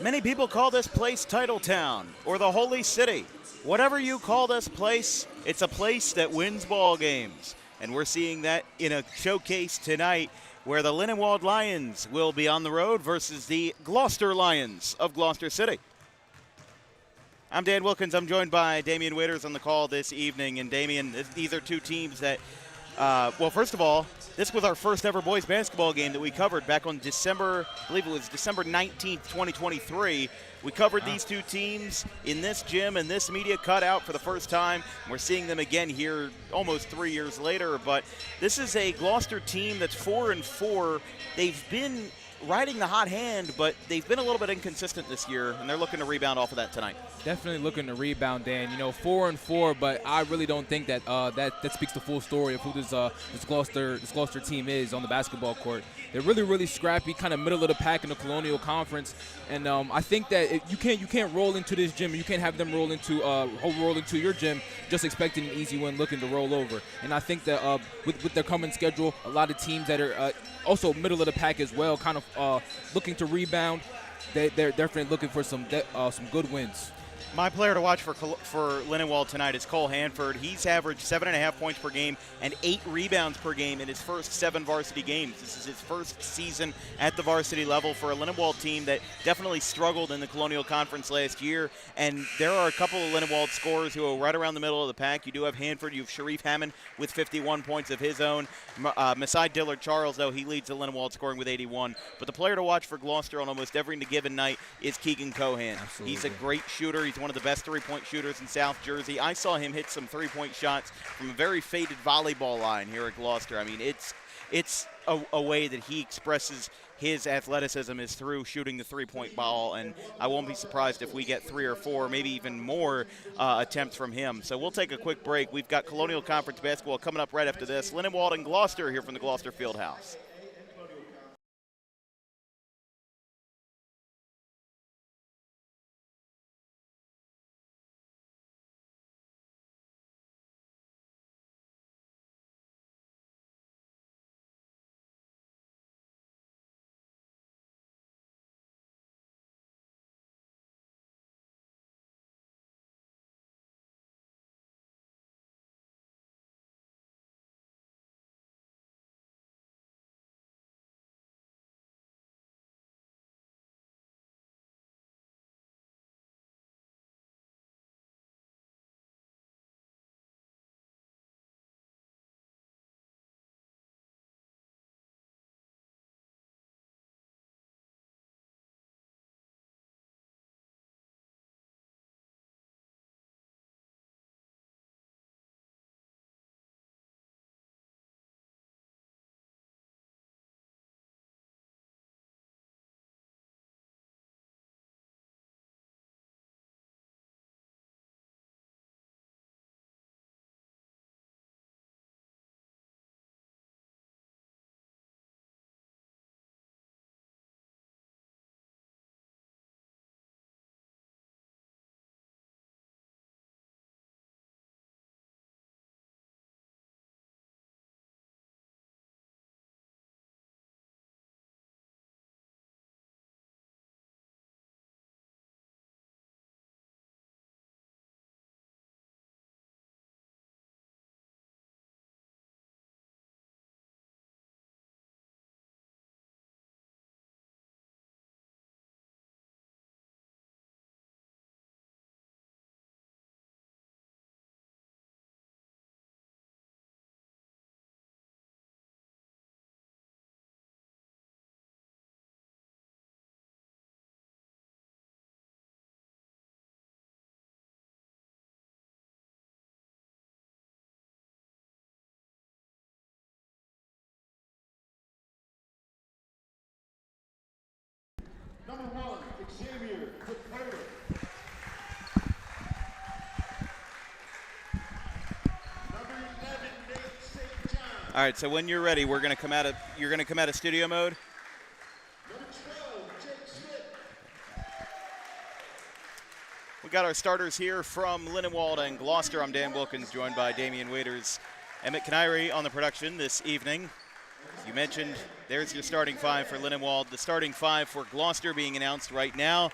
Many people call this place Titletown or the Holy City. Whatever you call this place, it's a place that wins ball games. And we're seeing that in a showcase tonight where the Lindenwold Lions will be on the road versus the Gloucester Lions of Gloucester City. I'm Dan Wilkins. I'm joined by Damian Waiters on the call this evening. And Damian, these are two teams that, well, first of all, this was our first ever boys basketball game that we covered back on December, I believe it was December 19th, 2023. We covered these two teams in this gym and this media cutout for the first time. We're seeing them again here almost 3 years later. But this is a Gloucester team that's 4-4. They've been riding the hot hand, but they've been a little bit inconsistent this year, and they're looking to rebound off of that tonight. Definitely looking to rebound, Dan. You know, 4-4, but I really don't think that that speaks the full story of who this Gloucester team is on the basketball court. They're really, really scrappy, kind of middle of the pack in the Colonial Conference, and I think that you can't roll into this gym. You can't have them roll into your gym just expecting an easy win, looking to roll over. And I think that with their coming schedule, a lot of teams that are also middle of the pack as well, kind of looking to rebound. They're definitely looking for some good wins. My player to watch for Lindenwold tonight is Cole Hanford. He's averaged 7.5 points per game and 8 rebounds per game in his first 7 varsity games. This is his first season at the varsity level for a Lindenwold team that definitely struggled in the Colonial Conference last year. And there are a couple of Lindenwold scorers who are right around the middle of the pack. You do have Hanford. You have Sharif Hammond with 51 points of his own. Masai Dillard-Charles, though, he leads the Lindenwold scoring with 81. But the player to watch for Gloucester on almost every given night is Keegan Cohan. Absolutely. He's a great shooter. He's one of the best three-point shooters in South Jersey. I saw him hit some three-point shots from a very faded volleyball line here at Gloucester. I mean, it's a way that he expresses his athleticism is through shooting the three-point ball, and I won't be surprised if we get 3 or 4, maybe even more attempts from him. So we'll take a quick break. We've got Colonial Conference basketball coming up right after this. Lindenwold and Gloucester here from the Gloucester Fieldhouse. Number 1, Xavier Preparer. Number 11, Nate St. John. All right, so when you're ready, you're going to come out of studio mode. Number 12, Jake Smith. We got our starters here from Lindenwold and Gloucester. I'm Dan Wilkins, joined by Damian Waiters, Emmett Canary on the production this evening. You mentioned there's your starting 5 for Lindenwold. The starting 5 for Gloucester being announced right now.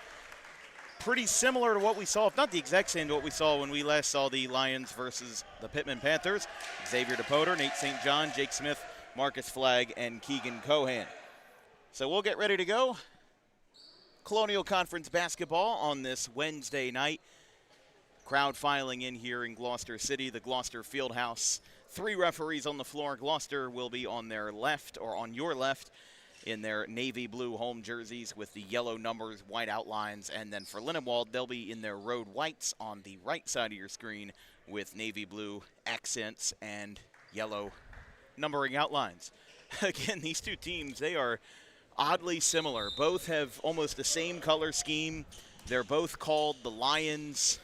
pretty similar to what we saw, if not the exact same to what we saw when we last saw the Lions versus the Pittman Panthers. Xavier DePoter, Nate St. John, Jake Smith, Marcus Flagg, and Keegan Cohan. So we'll get ready to go. Colonial Conference basketball on this Wednesday night. Crowd filing in here in Gloucester City, the Gloucester Fieldhouse. 3 referees on the floor. Gloucester will be on their left, or on your left, in their navy blue home jerseys with the yellow numbers, white outlines. And then for Lindenwold, they'll be in their road whites on the right side of your screen with navy blue accents and yellow numbering outlines. Again, these two teams, they are oddly similar. Both have almost the same color scheme. They're both called the Lions.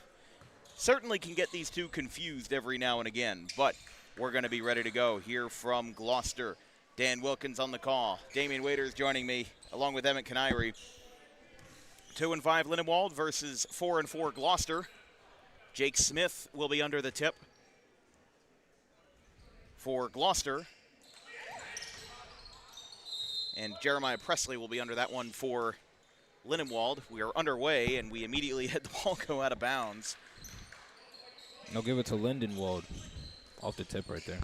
Certainly can get these two confused every now and again, but we're going to be ready to go here from Gloucester. Dan Wilkins on the call. Damian Waiters joining me, along with Emmett Canary. 2-5 Lindenwold versus 4-4 Gloucester. Jake Smith will be under the tip for Gloucester. And Jeremiah Presley will be under that one for Lindenwold. We are underway, and we immediately had the ball go out of bounds. They'll give it to Lindenwold off the tip right there.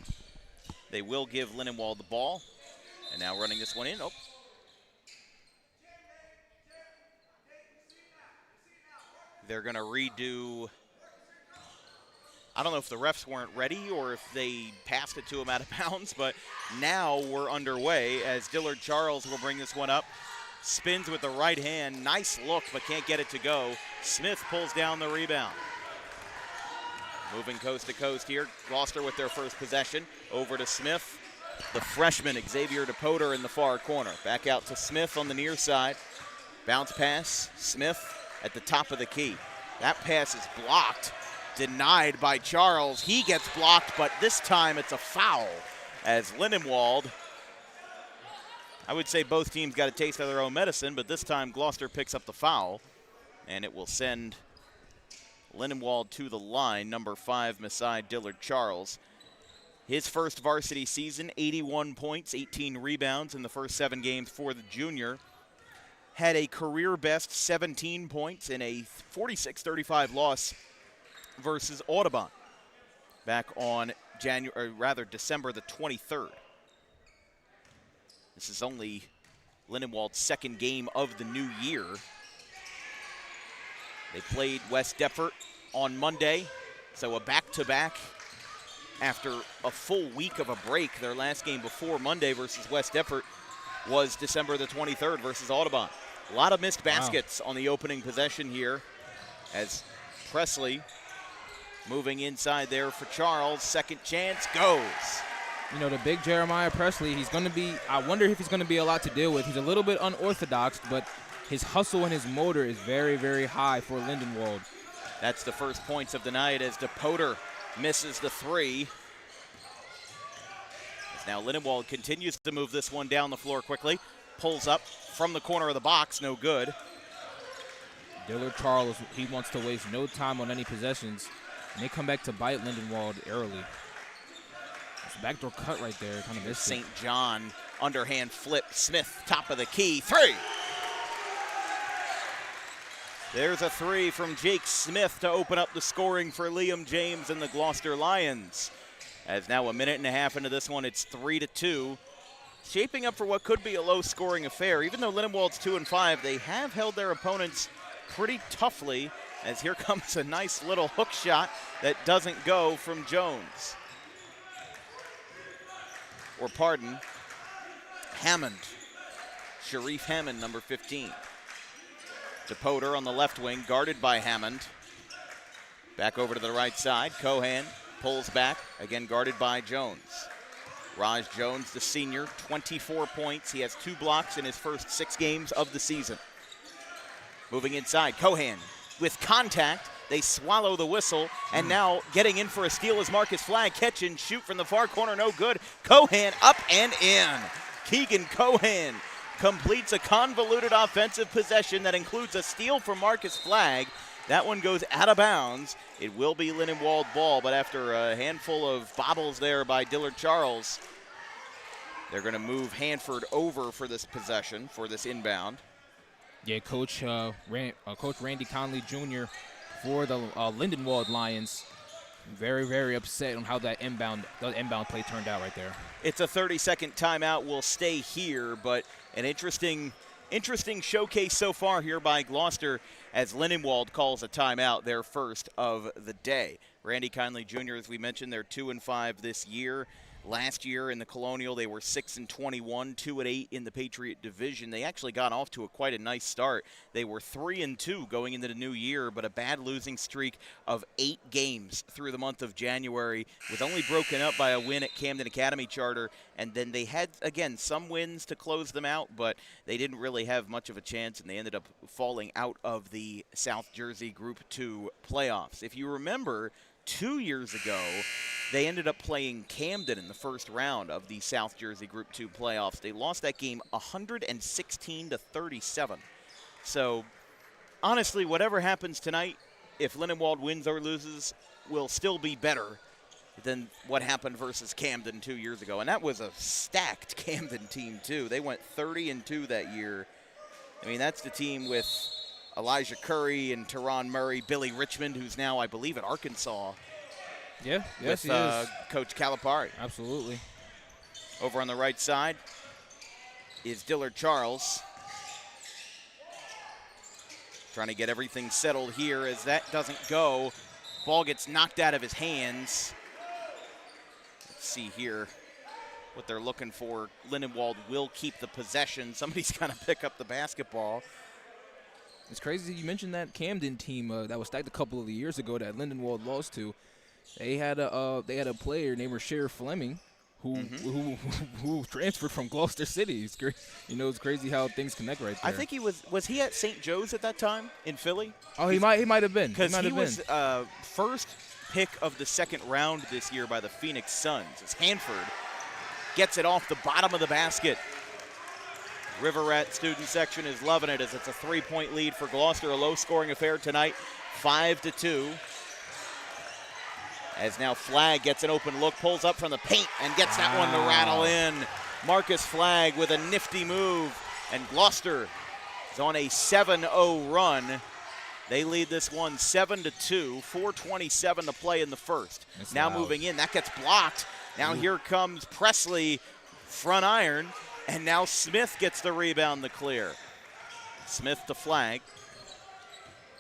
They will give Lindenwold the ball. And now running this one in. Oh. They're going to redo. I don't know if the refs weren't ready or if they passed it to him out of bounds, but now we're underway as Dillard Charles will bring this one up. Spins with the right hand. Nice look, but can't get it to go. Smith pulls down the rebound. Moving coast to coast here. Gloucester with their first possession. Over to Smith. The freshman, Xavier DePoter, in the far corner. Back out to Smith on the near side. Bounce pass. Smith at the top of the key. That pass is blocked. Denied by Charles. He gets blocked, but this time it's a foul as Lindenwold. I would say both teams got a taste of their own medicine, but this time Gloucester picks up the foul, and it will send Lindenwold to the line, number 5, Masai Dillard Charles. His first varsity season, 81 points, 18 rebounds in the first 7 games for the junior. Had a career best 17 points in a 46-35 loss versus Audubon back on December the 23rd. This is only Lindenwold's second game of the new year. They played West Deptford on Monday, so a back-to-back after a full week of a break. Their last game before Monday versus West Deptford was December the 23rd versus Audubon. A lot of missed baskets on the opening possession here as Presley moving inside there for Charles. Second chance goes. You know, the big Jeremiah Presley, he's going to be, I wonder if he's going to be a lot to deal with. He's a little bit unorthodox, but his hustle and his motor is very, very high for Lindenwold. That's the first points of the night as DePoter misses the 3. As now Lindenwold continues to move this one down the floor quickly. Pulls up from the corner of the box, no good. Dillard Charles, he wants to waste no time on any possessions. And they come back to bite Lindenwold early. It's a backdoor cut right there, kind of missed St. John, underhand flip. Smith, top of the key, 3. There's a 3 from Jake Smith to open up the scoring for Liam James and the Gloucester Lions. As now a minute and a half into this one, it's 3-2. Shaping up for what could be a low-scoring affair. Even though Lindenwold's 2-5, they have held their opponents pretty toughly, as here comes a nice little hook shot that doesn't go from Jones. Or pardon, Hammond. Sharif Hammond, number 15. DePoter on the left wing, guarded by Hammond. Back over to the right side. Cohan pulls back, again guarded by Jones. Raj Jones, the senior, 24 points. He has 2 blocks in his first 6 games of the season. Moving inside, Cohan with contact. They swallow the whistle, and now getting in for a steal is Marcus Flagg. Catch and shoot from the far corner, no good. Cohan up and in. Keegan Cohan completes a convoluted offensive possession that includes a steal from Marcus Flagg. That one goes out of bounds. It will be Lindenwold ball, but after a handful of bobbles there by Dillard Charles, they're going to move Hanford over for this possession, for this inbound. Yeah, Coach Randy Conley Jr. for the Lindenwold Lions, very, very upset on how the inbound play turned out right there. It's a 30-second timeout. We'll stay here, but an interesting showcase so far here by Gloucester as Lindenwold calls a timeout, their first of the day. Randy Conley Jr., as we mentioned, they're 2-5 this year. Last year in the Colonial, they were 6-21, 2-8 in the Patriot Division. They actually got off to quite a nice start. They were 3-2 going into the new year, but a bad losing streak of 8 games through the month of January, with only broken up by a win at Camden Academy Charter. And then they had, again, some wins to close them out, but they didn't really have much of a chance, and they ended up falling out of the South Jersey Group 2 playoffs. If you remember, 2 years ago, they ended up playing Camden in the first round of the South Jersey Group 2 playoffs. They lost that game 116-37. So, honestly, whatever happens tonight, if Lindenwold wins or loses, will still be better than what happened versus Camden 2 years ago. And that was a stacked Camden team, too. They went 30-2 that year. I mean, that's the team with Elijah Curry and Teron Murray, Billy Richmond, who's now, I believe, at Arkansas. Yeah, yes, with he is. Coach Calipari. Absolutely. Over on the right side is Dillard Charles. Trying to get everything settled here as that doesn't go. Ball gets knocked out of his hands. Let's see here what they're looking for. Lindenwold will keep the possession. Somebody's got to pick up the basketball. It's crazy you mentioned that Camden team that was stacked a couple of years ago that Lindenwold lost to. They had a player named Rasheer Fleming who transferred from Gloucester City. It's crazy how things connect right there. I think he was he at St. Joe's at that time in Philly? Oh, he might have been. Because he was first pick of the second round this year by the Phoenix Suns. As Hanford gets it off the bottom of the basket. River Rat student section is loving it as it's a 3-point lead for Gloucester. A low-scoring affair tonight, 5-2. As now Flagg gets an open look, pulls up from the paint, and gets that one to rattle in. Marcus Flagg with a nifty move, and Gloucester is on a 7-0 run. They lead this one 7-2, 4:27 to play in the first. That's now loud. moving in, that gets blocked. Now here comes Presley, front iron, and now Smith gets the rebound to clear. Smith to Flagg.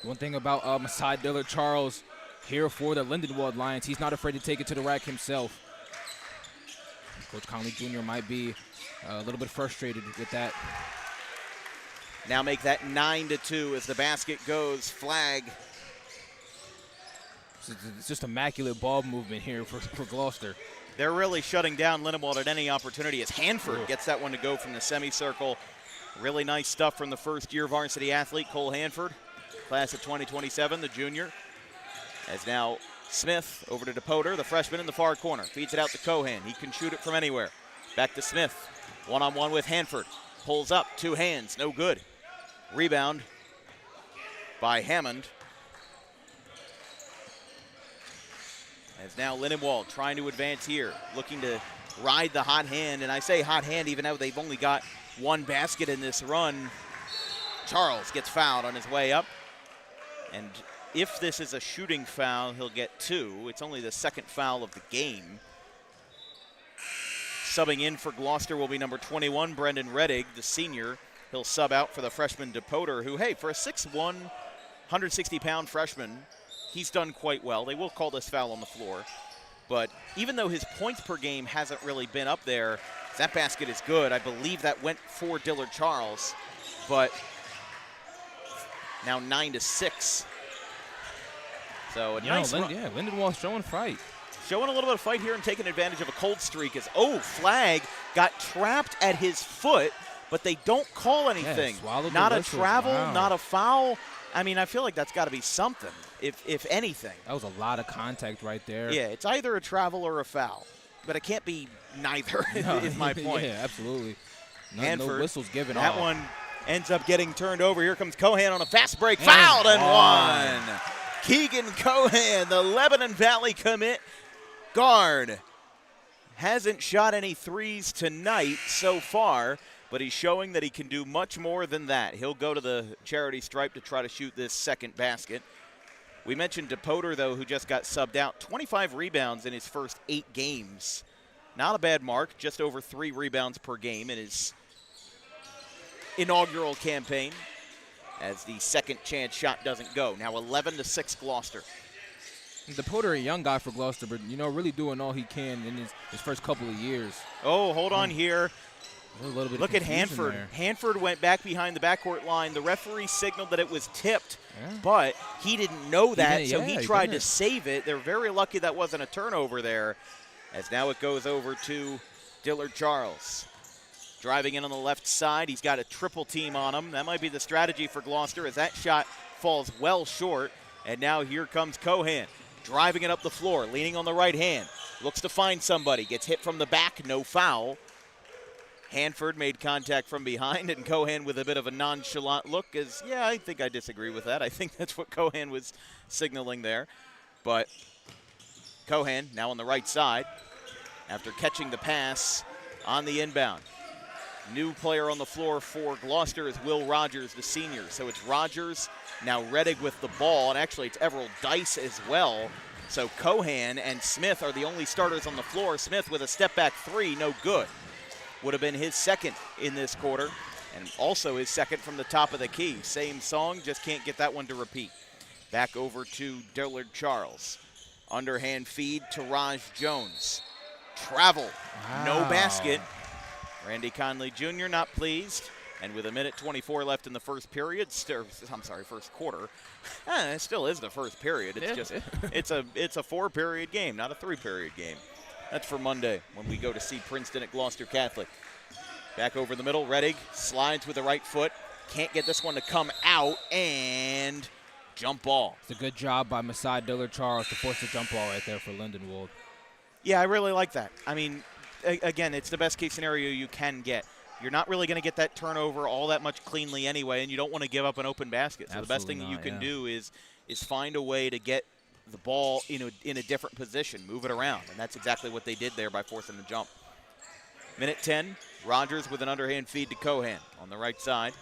One thing about Masai Dillard Charles here for the Lindenwold Lions, he's not afraid to take it to the rack himself. Coach Conley Jr. might be a little bit frustrated with that. Now make that 9-2 as the basket goes. Flagg. It's just immaculate ball movement here for Gloucester. They're really shutting down Lindenwold at any opportunity as Hanford gets that one to go from the semicircle. Really nice stuff from the first-year varsity athlete, Cole Hanford, class of 2027, the junior. As now Smith over to DePoter, the freshman in the far corner. Feeds it out to Cohan. He can shoot it from anywhere. Back to Smith. One-on-one with Hanford. Pulls up, 2 hands, no good. Rebound by Hammond. As now Lindenwold trying to advance here, looking to ride the hot hand. And I say hot hand even though they've only got 1 basket in this run. Charles gets fouled on his way up. And if this is a shooting foul, he'll get 2. It's only the second foul of the game. Subbing in for Gloucester will be number 21, Brendan Reddig, the senior. He'll sub out for the freshman DePoter, who, hey, for a 6'1", 160-pound freshman, he's done quite well. They will call this foul on the floor. But even though his points per game hasn't really been up there, that basket is good. I believe that went for Dillard Charles. But now 9-6. So a nice run. Yeah, Lindenwold showing fight. Showing a little bit of fight here and taking advantage of a cold streak as, Flagg got trapped at his foot, but they don't call anything. Yeah, not a whistle. travel, Wow. not a foul. I mean, I feel like that's got to be something, if anything. That was a lot of contact right there. Yeah, it's either a travel or a foul, but it can't be neither is my point. Yeah, absolutely. No Hanford, whistles given that off. one ends up getting turned over. Here comes Cohan on a fast break. Fouled and one. Keegan Cohan, the Lebanon Valley commit guard, hasn't shot any threes tonight so far, but he's showing that he can do much more than that. He'll go to the charity stripe to try to shoot this second basket. We mentioned DePoter, though, who just got subbed out. 25 rebounds in his first 8 games. Not a bad mark, just over 3 rebounds per game in his inaugural campaign, as the second chance shot doesn't go. Now 11-6 Gloucester. DePoter, a young guy for Gloucester, but, really doing all he can in his first couple of years. Oh, hold on here. A little bit Look of at Hanford. there. Hanford went back behind the backcourt line. The referee signaled that it was tipped, but he didn't know that, so he tried to save it. They're very lucky that wasn't a turnover there, as now it goes over to Dillard Charles. Driving in on the left side. He's got a triple team on him. That might be the strategy for Gloucester, as that shot falls well short. And now here comes Cohan, driving it up the floor, leaning on the right hand. Looks to find somebody. Gets hit from the back, no foul. Hanford made contact from behind, and Cohan with a bit of a nonchalant look is, I think I disagree with that. I think that's what Cohan was signaling there. But Cohan now on the right side after catching the pass on the inbound. New player on the floor for Gloucester is Will Rogers, the senior. So it's Rogers, now Rettig with the ball, and actually it's Everald Dice as well. So Cohan and Smith are the only starters on the floor. Smith with a step-back 3, no good. Would have been his second in this quarter, and also his second from the top of the key. Same song, just can't get that one to repeat. Back over to Dillard Charles. Underhand feed to Raj Jones. Travel, no basket. Randy Conley Jr. not pleased. And with 1:24 left in the first period, first quarter. It still is the first period. It's just it's a 4-period game, not a 3-period game. That's for Monday when we go to see Princeton at Gloucester Catholic. Back over the middle, Rettig slides with the right foot. Can't get this one to come out, and jump ball. It's a good job by Masai Dillard Charles to force the jump ball right there for Lindenwold. Yeah, I really like that. I mean, again, it's the best case scenario you can get. You're not really going to get that turnover all that much cleanly anyway, and you don't want to give up an open basket. So the best thing you can do is find a way to get the ball in a different position, move it around, and that's exactly what they did there by forcing the jump. 10, Rogers with an underhand feed to Cohan on the right side.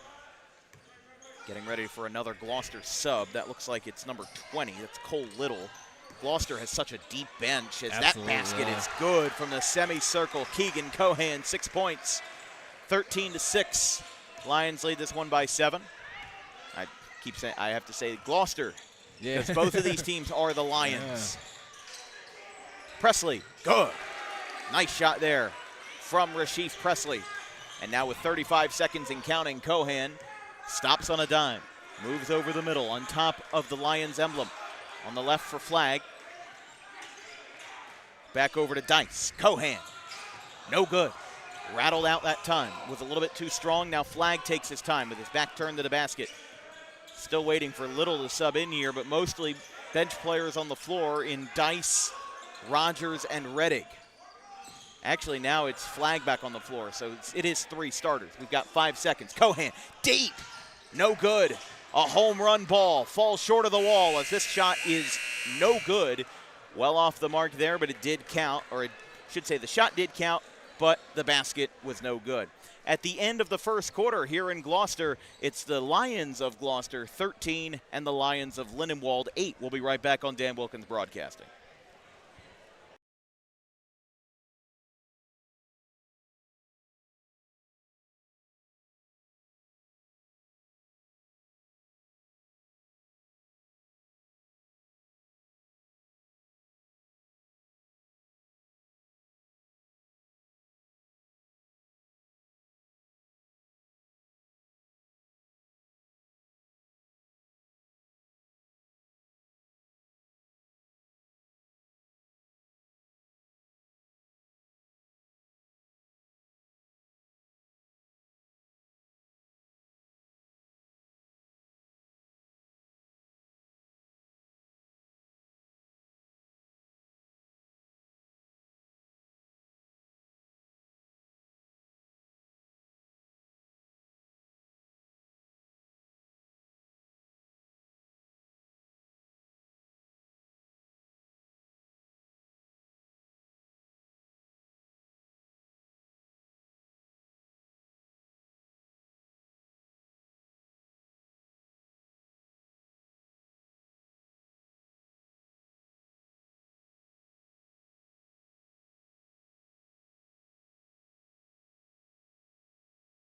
Getting ready for another Gloucester sub. That looks like it's number 20. That's Cole Little. Gloucester has such a deep bench, as that basket is good from the semicircle. Keegan Cohan, 6 points, 13-6. Lions lead this one by 7. I keep saying, I have to say Gloucester, because both of these teams are the Lions. Presley, good. Nice shot there from Rashif Presley. And now with 35 seconds and counting, Cohan stops on a dime, moves over the middle on top of the Lions emblem. On the left for Flagg. Back over to Dice. Cohan, no good. Rattled out that time. Was a little bit too strong. Now Flagg takes his time with his back turned to the basket. Still waiting for Little to sub in here, but mostly bench players on the floor in Dice, Rogers, and Rettig. Actually, now it's Flagg back on the floor, so it is 3 starters. We've got 5 seconds. Cohan, deep, no good. A home run ball falls short of the wall, as this shot is no good. Well off the mark there, but it did count, or I should say the shot did count, but the basket was no good. At the end of the first quarter here in Gloucester, it's the Lions of Gloucester 13 and the Lions of Lindenwold 8. We'll be right back on Dan Wilkins Broadcasting.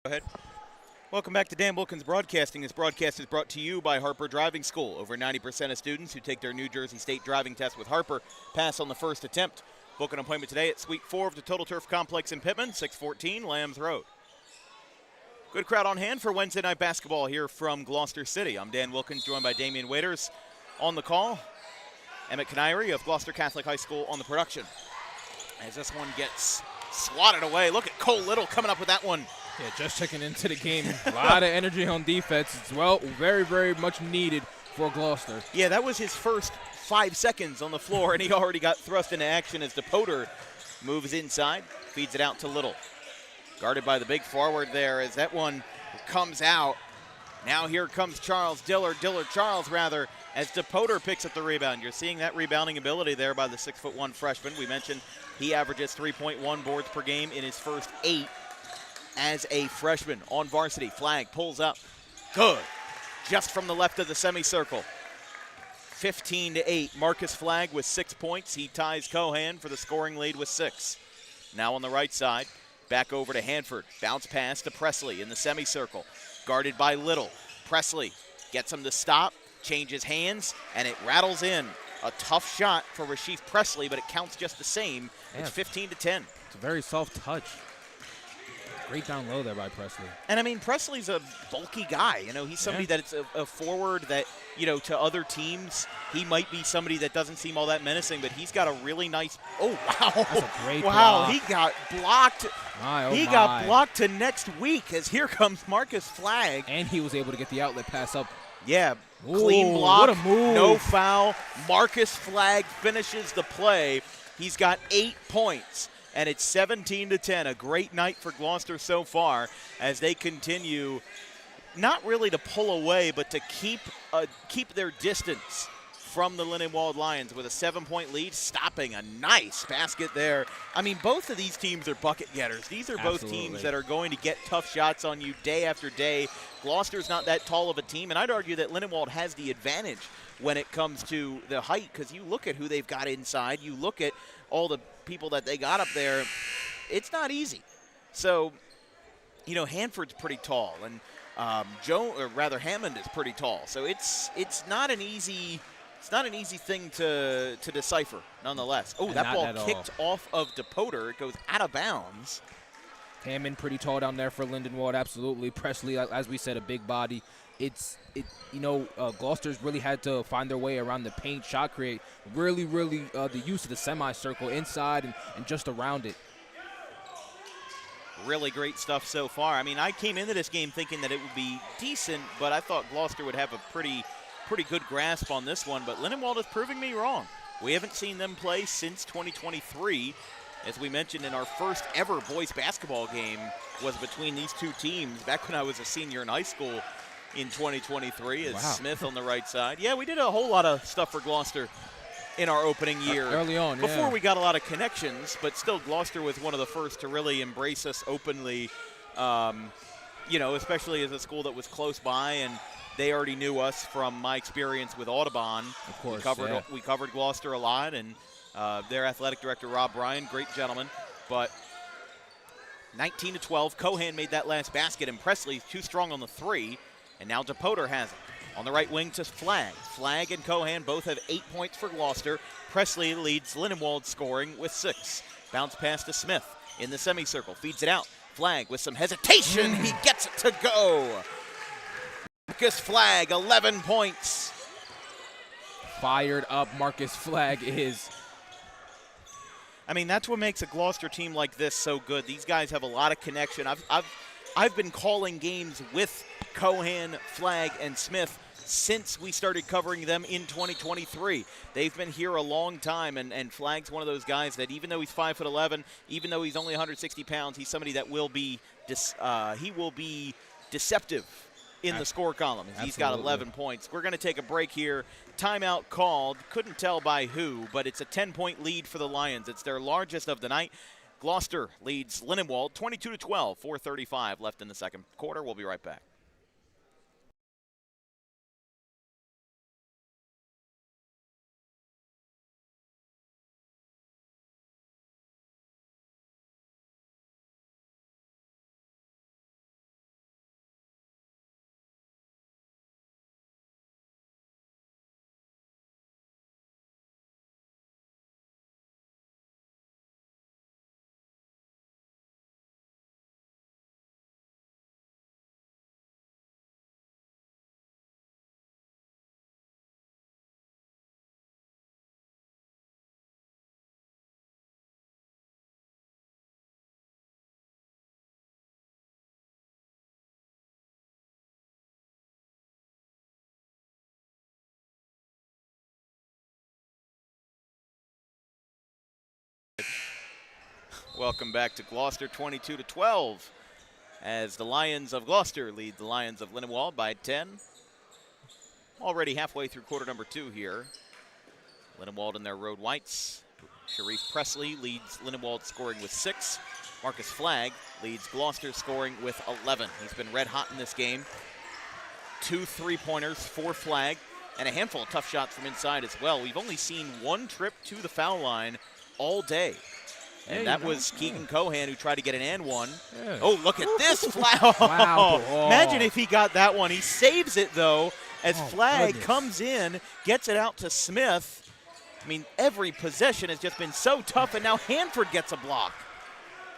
Go ahead. Welcome back to Dan Wilkins Broadcasting. This broadcast is brought to you by Harper Driving School. Over 90% of students who take their New Jersey State driving test with Harper pass on the first attempt. Book an appointment today at Suite 4 of the Total Turf Complex in Pittman, 614 Lambs Road. Good crowd on hand for Wednesday night basketball here from Gloucester City. I'm Dan Wilkins, joined by Damian Waiters on the call. Emmett Canary of Gloucester Catholic High School on the production. As this one gets swatted away. Look at Cole Little coming up with that one. Yeah, just checking into the game. A lot of energy on defense. It's, well, very, very much needed for Gloucester. Yeah, that was his first 5 seconds on the floor, and he already got thrust into action as DePoter moves inside, feeds it out to Little. Guarded by the big forward there as that one comes out. Now here comes Dillard Charles, as DePoter picks up the rebound. You're seeing that rebounding ability there by the 6'1" freshman. We mentioned he averages 3.1 boards per game in his first 8 as a freshman on varsity. Flag pulls up. Good. Just from the left of the semicircle. 15-8. Marcus Flagg with 6 points. He ties Cohan for the scoring lead with 6. Now on the right side, back over to Hanford. Bounce pass to Presley in the semicircle. Guarded by Little. Presley gets him to stop, changes hands, and it rattles in. A tough shot for Rasheef Presley, but it counts just the same. Yeah. It's 15-10. It's a very soft touch. Great down low there by Presley. And, I mean, Presley's a bulky guy. You know, he's somebody that's a forward that, you know, to other teams, he might be somebody that doesn't seem all that menacing, but he's got a really nice – oh, wow. That's a great wow, block. He got blocked. He Got blocked to next week as here comes Marcus Flagg. And he was able to get the outlet pass up. Yeah, Ooh, clean block, what a move. no foul. Marcus Flagg finishes the play. He's got 8 points. And it's 17-10, a great night for Gloucester so far as they continue not really to pull away, but to keep their distance from the Lindenwold Lions with a 7-point lead, stopping a nice basket there. I mean, both of these teams are bucket getters. These are both teams that are going to get tough shots on you day after day. Gloucester's not that tall of a team, and I'd argue that Lindenwold has the advantage when it comes to the height because you look at who they've got inside. You look at all the people that they got up there. It's not easy. So, you know, Hanford's pretty tall, and Hammond is pretty tall. So it's not an easy thing to decipher, nonetheless. Oh, that ball kicked off of DePoter. It goes out of bounds. Hammond pretty tall down there for Lindenwold, absolutely. Presley, as we said, a big body. Gloucester's really had to find their way around the paint, shot create. Really, the use of the semicircle inside and just around it. Really great stuff so far. I mean, I came into this game thinking that it would be decent, but I thought Gloucester would have a pretty good grasp on this one. But Lindenwold is proving me wrong. We haven't seen them play since 2023. As we mentioned, in our first ever boys basketball game was between these two teams back when I was a senior in high school in 2023 as Smith on the right side. Yeah, we did a whole lot of stuff for Gloucester in our opening year. Early on, before we got a lot of connections, but still Gloucester was one of the first to really embrace us openly, especially as a school that was close by, and they already knew us from my experience with Audubon. Of course, we covered Gloucester a lot, and their athletic director, Rob Bryan, great gentleman. But 19-12, Cohan made that last basket, and Presley's too strong on the 3. And now DePoter has it. On the right wing to Flagg. Flagg and Cohan both have 8 points for Gloucester. Presley leads Lindenwold scoring with 6. Bounce pass to Smith in the semicircle. Feeds it out. Flagg with some hesitation. He gets it to go. Marcus Flagg, 11 points. Fired up Marcus Flagg is. I mean, that's what makes a Gloucester team like this so good. These guys have a lot of connection. I've been calling games with Cohan, Flagg, and Smith since we started covering them in 2023. They've been here a long time, and Flagg's one of those guys that even though he's 5'11", even though he's only 160 pounds, he's somebody that will be deceptive in the score column. He's got 11 points. We're going to take a break here. Timeout called. Couldn't tell by who, but it's a 10-point lead for the Lions. It's their largest of the night. Gloucester leads Lindenwold 22-12, 4:35 left in the second quarter. We'll be right back. Welcome back to Gloucester, 22-12, as the Lions of Gloucester lead the Lions of Lindenwold by 10. Already halfway through quarter number 2 here. Lindenwold in their road whites. Sharif Presley leads Lindenwold scoring with 6. Marcus Flagg leads Gloucester scoring with 11. He's been red hot in this game. 2 3-pointers for Flagg, and a handful of tough shots from inside as well. We've only seen 1 trip to the foul line all day. And that was Keegan Cohan, who tried to get an and one. Yeah. Oh, look at this foul. Wow. Oh. Imagine if he got that one. He saves it, though, as Flagg comes in, gets it out to Smith. I mean, every possession has just been so tough, and now Hanford gets a block.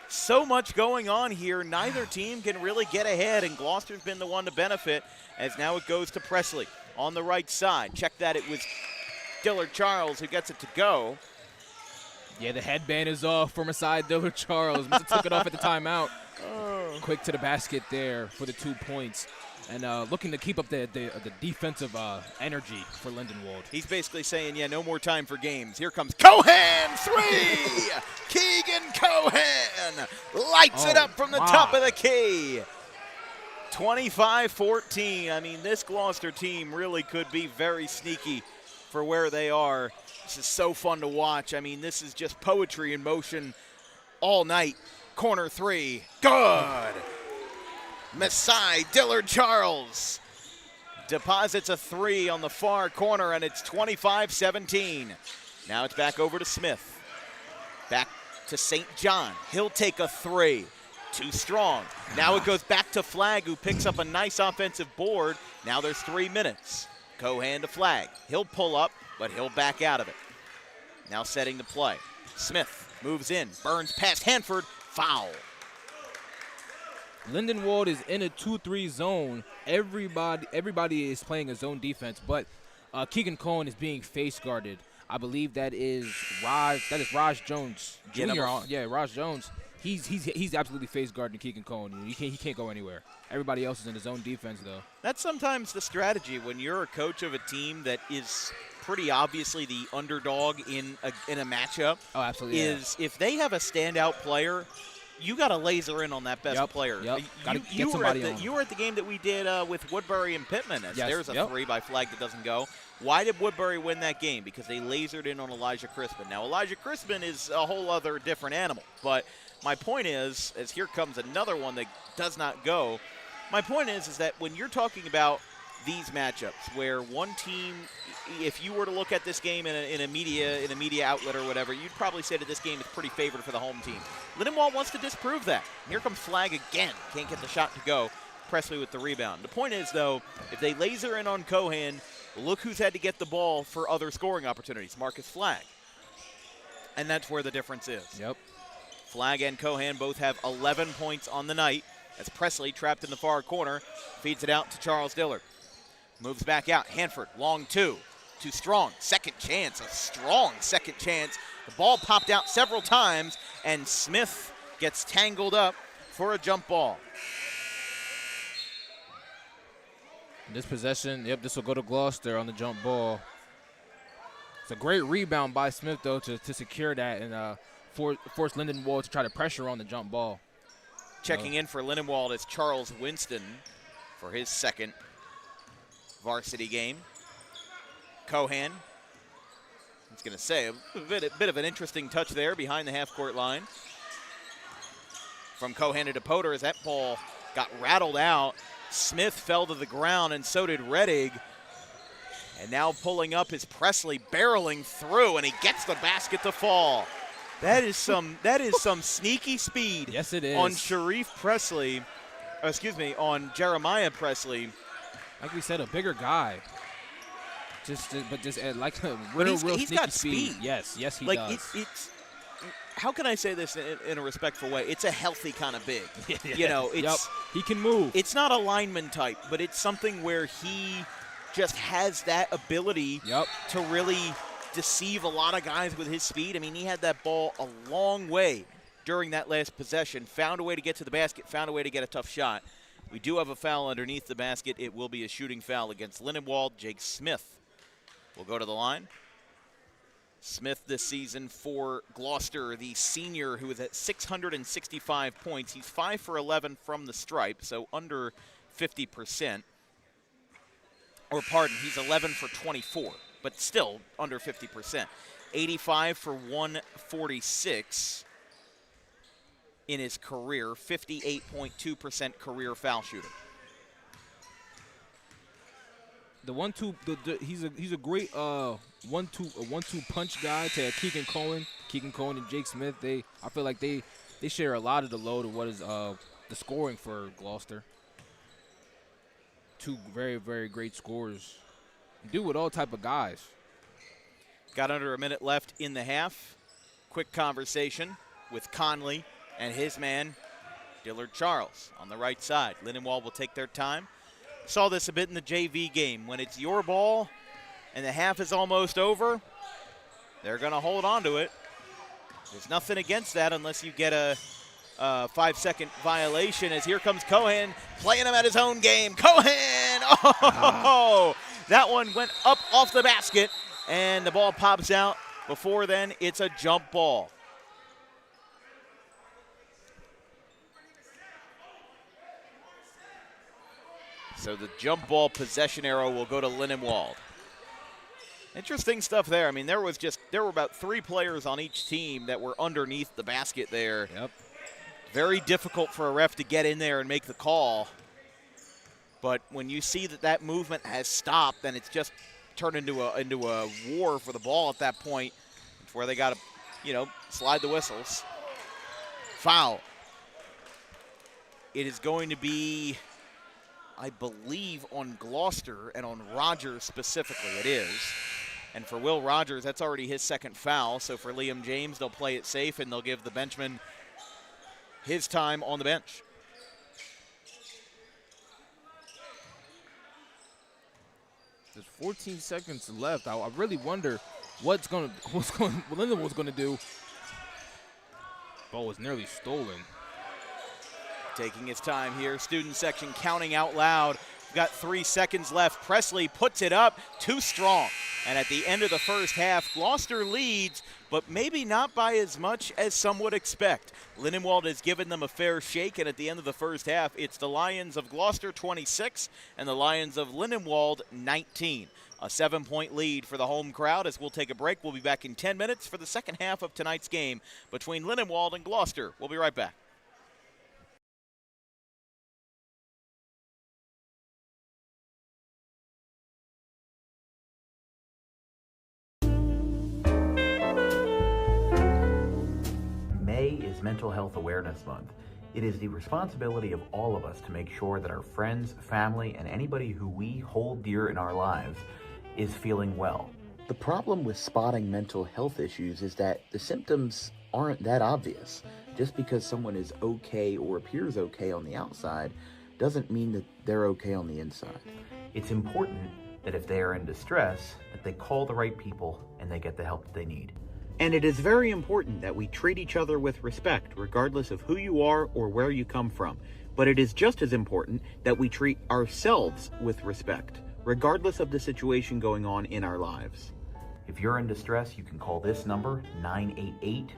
So much going on here. Neither team can really get ahead, and Gloucester's been the one to benefit, as now it goes to Presley on the right side. Check that. It was Dillard Charles who gets it to go. Yeah, the headband is off from aside Dillard Charles. Must have took it off at the timeout. Quick to the basket there for the 2 points. And looking to keep up the defensive energy for Lindenwold. He's basically saying, yeah, no more time for games. Here comes Cohan, 3! Keegan Cohan lights it up from the top of the key. 25-14. I mean, this Gloucester team really could be very sneaky for where they are. This is so fun to watch. I mean, this is just poetry in motion all night. Corner 3, good. Masai Dillard Charles deposits a 3 on the far corner, and it's 25-17. Now it's back over to Smith. Back to St. John. He'll take a 3. Too strong. Now it goes back to Flagg, who picks up a nice offensive board. Now there's 3 minutes. Cohan to Flagg. He'll pull up, but he'll back out of it. Now setting the play. Smith moves in. Burns past Hanford. Foul. Lindenwold is in a 2-3 zone. Everybody is playing a zone defense, but Keegan Cohen is being face guarded. I believe that is Raj Jones Jr. Raj Jones. He's absolutely face guarding Keegan Cohen. He can't go anywhere. Everybody else is in his own defense, though. That's sometimes the strategy when you're a coach of a team that is pretty obviously the underdog in a matchup. Oh, absolutely. If they have a standout player, you got to laser in on that best player. Yep. You were at the game that we did with Woodbury and Pittman. There's a 3 by Flagg that doesn't go. Why did Woodbury win that game? Because they lasered in on Elijah Crispin. Now, Elijah Crispin is a whole other different animal. But my point is, as here comes another one that does not go, my point is that when you're talking about these matchups where one team, if you were to look at this game in a media outlet or whatever, you'd probably say that this game is pretty favored for the home team. Lindenwold wants to disprove that. Here comes Flagg again. Can't get the shot to go. Presley with the rebound. The point is, though, if they laser in on Cohan, look who's had to get the ball for other scoring opportunities. Marcus Flagg. And that's where the difference is. Yep. Flagg and Cohan both have 11 points on the night as Presley, trapped in the far corner, feeds it out to Charles Dillard. Moves back out. Hanford, long 2. Too strong. Second chance. A strong second chance. The ball popped out several times, and Smith gets tangled up for a jump ball. This possession, this will go to Gloucester on the jump ball. It's a great rebound by Smith, though, to secure that and force Lindenwold to try to pressure on the jump ball. Checking in for Lindenwold is Charles Winston for his second varsity game. Cohan, I was going to say, a bit of an interesting touch there behind the half-court line. From Cohan to DePoter as that ball got rattled out. Smith fell to the ground, and so did Reddig. And now pulling up is Presley, barreling through, and he gets the basket to fall. That is some sneaky speed. Yes, it is. On Sharif Presley, on Jeremiah Presley. Like we said, a bigger guy. But like a real he's sneaky got speed. Yes, he does. It's how can I say this in a respectful way? It's a healthy kind of big. He can move. It's not a lineman type, but it's something where he just has that ability to really deceive a lot of guys with his speed. I mean, he had that ball a long way during that last possession, found a way to get to the basket, found a way to get a tough shot. We do have a foul underneath the basket. It will be a shooting foul against Lindenwold. Jake Smith will go to the line. Smith this season for Gloucester, the senior who is at 665 points. He's 5 for 11 from the stripe, so under 50%. Or pardon, he's 11 for 24, but still under 50%. 85 for 146 in his career, 58.2% career foul shooter. The 1-2, he's a great 1-2 punch guy to Keegan Cohen and Jake Smith. I feel like they share a lot of the load of what is the scoring for Gloucester. Two very, very great scorers. Do with all type of guys. Got under a minute left in the half. Quick conversation with Conley and his man, Dillard Charles, on the right side. Lindenwold will take their time. Saw this a bit in the JV game. When it's your ball and the half is almost over, they're going to hold on to it. There's nothing against that unless you get a 5-second violation, as here comes Cohen playing him at his own game. Cohen! Oh! That one went up off the basket, and the ball pops out. Before then, it's a jump ball. So the jump ball possession arrow will go to Lindenwold. Interesting stuff there. I mean, there were about 3 players on each team that were underneath the basket there. Yep. Very difficult for a ref to get in there and make the call. But when you see that movement has stopped, then it's just turned into a war for the ball at that point. It's where they got to, slide the whistles. Foul. It is going to be, I believe, on Gloucester and on Rogers specifically. It is. And for Will Rogers, that's already his second foul. So for Liam James, they'll play it safe, and they'll give the benchman his time on the bench. There's 14 seconds left. I really wonder what Lindenwold's going to do. Ball was nearly stolen. Taking his time here. Student section counting out loud. We've got 3 seconds left. Presley puts it up. Too strong. And at the end of the first half, Gloucester leads, but maybe not by as much as some would expect. Lindenwold has given them a fair shake, and at the end of the first half, it's the Lions of Gloucester 26 and the Lions of Lindenwold 19. A 7-point lead for the home crowd. As we'll take a break, we'll be back in 10 minutes for the second half of tonight's game between Lindenwold and Gloucester. We'll be right back. Mental Health Awareness Month. It is the responsibility of all of us to make sure that our friends, family, and anybody who we hold dear in our lives is feeling well. The problem with spotting mental health issues is that the symptoms aren't that obvious. Just because someone is okay or appears okay on the outside doesn't mean that they're okay on the inside. It's important that if they are in distress, that they call the right people and they get the help that they need. And it is very important that we treat each other with respect, regardless of who you are or where you come from. But it is just as important that we treat ourselves with respect, regardless of the situation going on in our lives. If you're in distress, you can call this number, 988,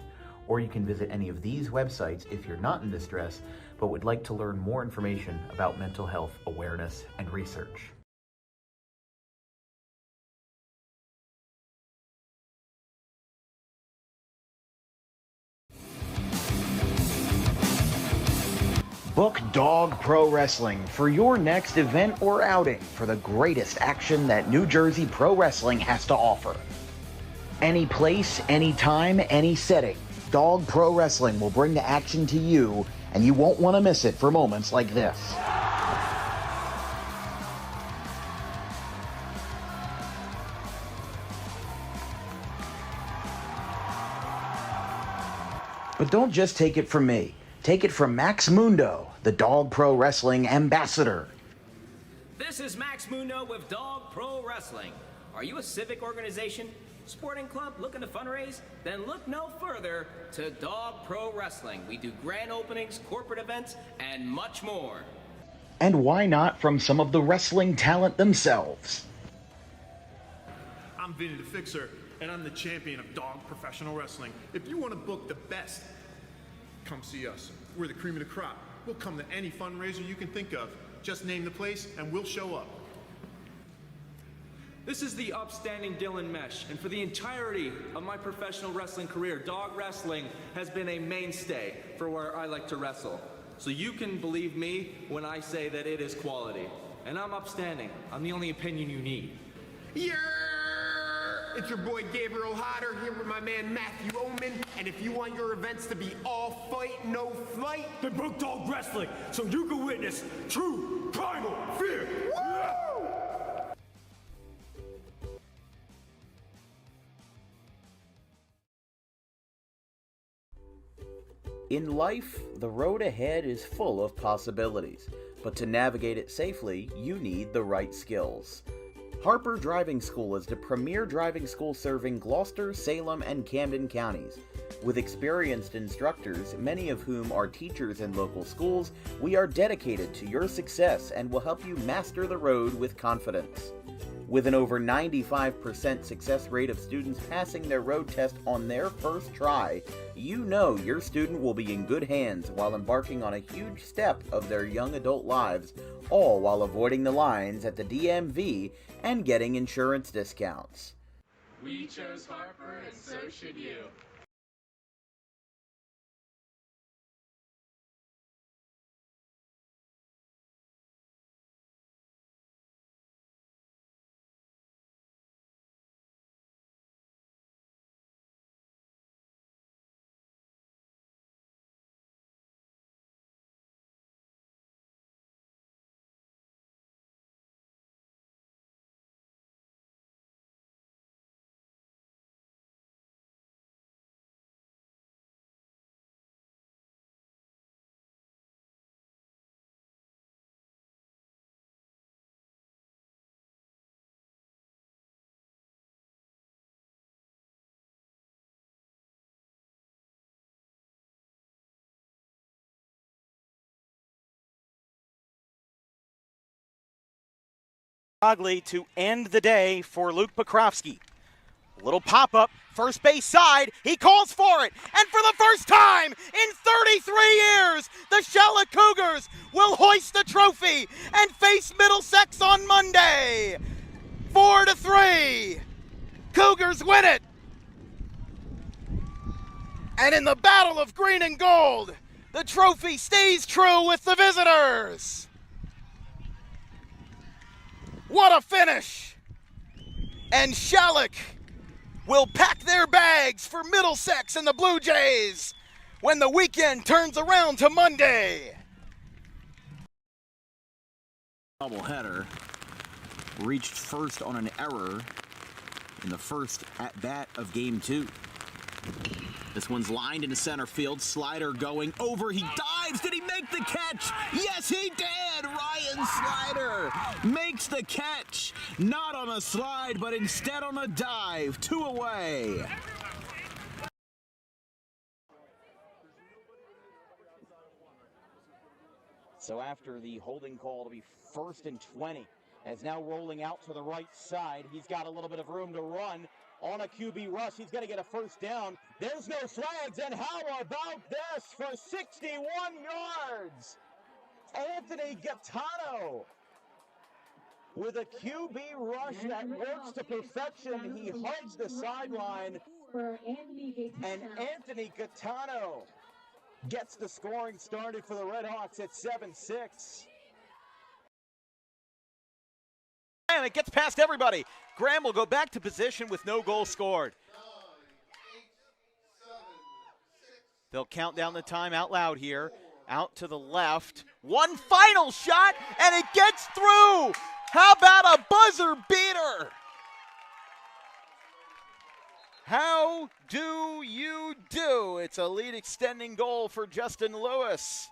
or you can visit any of these websites if you're not in distress, but would like to learn more information about mental health awareness and research. Book Dog Pro Wrestling for your next event or outing for the greatest action that New Jersey Pro Wrestling has to offer. Any place, any time, any setting, Dog Pro Wrestling will bring the action to you, and you won't want to miss it for moments like this. But don't just take it from me. Take it from Max Mundo, the Dog Pro Wrestling ambassador. This is Max Mundo with Dog Pro Wrestling. Are you a civic organization, sporting club looking to fundraise? Then look no further to Dog Pro Wrestling. We do grand openings, corporate events, and much more. And why not from some of the wrestling talent themselves? I'm Vinny the Fixer, and I'm the champion of dog professional wrestling. If you want to book the best, come see us. We're the cream of the crop. We'll come to any fundraiser you can think of. Just name the place and we'll show up. This is the upstanding Dylan Mesh, and for the entirety of my professional wrestling career, dog wrestling has been a mainstay for where I like to wrestle. So you can believe me when I say that it is quality. And I'm upstanding. I'm the only opinion you need. Yeah! It's your boy Gabriel Hodder here with my man Matthew Oman, and if you want your events to be all fight, no flight, then book Dog Wrestling so you can witness true primal fear. Woo! In life, the road ahead is full of possibilities, but to navigate it safely, you need the right skills. Harper Driving School is the premier driving school serving Gloucester, Salem, and Camden counties. With experienced instructors, many of whom are teachers in local schools, we are dedicated to your success and will help you master the road with confidence. With an over 95% success rate of students passing their road test on their first try, you know your student will be in good hands while embarking on a huge step of their young adult lives, all while avoiding the lines at the DMV and getting insurance discounts. We chose Harper, and so should you. To end the day for Luke Pokrovsky. Little pop-up, first base side, he calls for it, and for the first time in 33 years, the Charlotte Cougars will hoist the trophy and face Middlesex on Monday. 4-3, Cougars win it. And in the battle of green and gold, the trophy stays true with the visitors. What a finish! And Shalleck will pack their bags for Middlesex and the Blue Jays when the weekend turns around to Monday. Doubleheader reached first on an error in the first at-bat of Game 2. This one's lined into center field. Slider going over. He dives. Did he make the catch? Yes, he did. Ryan Slider makes the catch. Not on a slide, but instead on a dive. 2 away. So after the holding call to be 1st and 20, as now rolling out to the right side, he's got a little bit of room to run. On a QB rush, he's going to get a first down. There's no flags, and how about this for 61 yards? Anthony Gaetano with a QB rush that works to perfection. He hugs the sideline, and Anthony Gaetano gets the scoring started for the Redhawks at 7-6. And it gets past everybody. Graham will go back to position with no goal scored. They'll count down the time out loud here. Out to the left. One final shot, and it gets through. How about a buzzer beater? How do you do? It's a lead extending goal for Justin Lewis.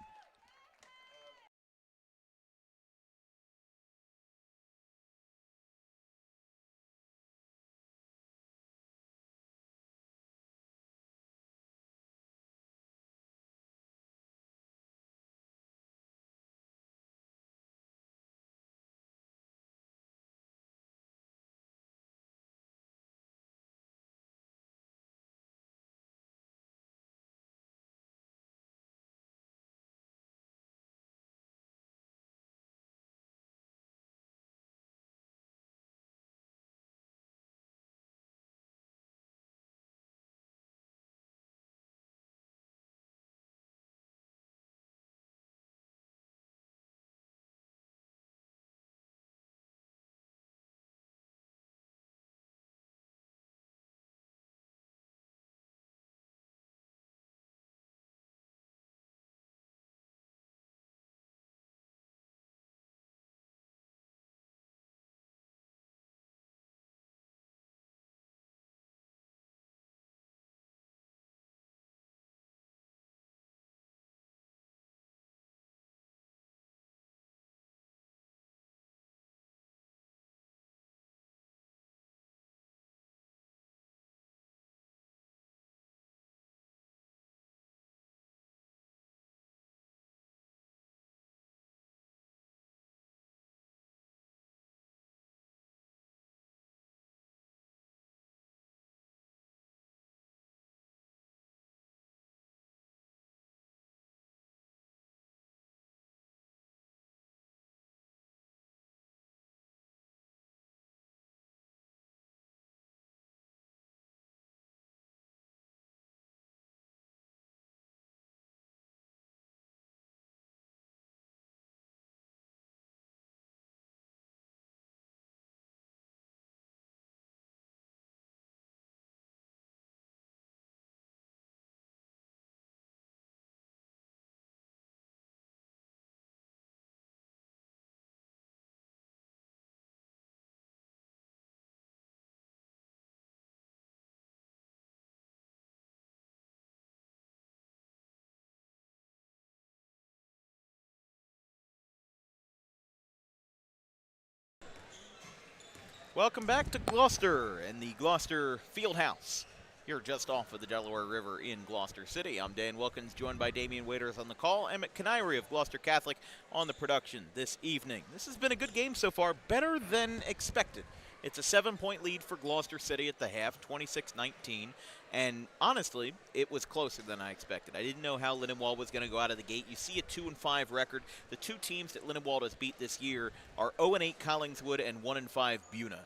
Welcome back to Gloucester and the Gloucester Fieldhouse. Here just off of the Delaware River in Gloucester City. I'm Dan Wilkins, joined by Damian Waiters on the call. Emmett Canary of Gloucester Catholic on the production this evening. This has been a good game so far, better than expected. It's a 7-point lead for Gloucester City at the half, 26-19. And honestly, it was closer than I expected. I didn't know how Lindenwold was going to go out of the gate. You see a 2-5 record. The two teams that Lindenwold has beat this year are 0-8 Collingswood and 1-5 Buna.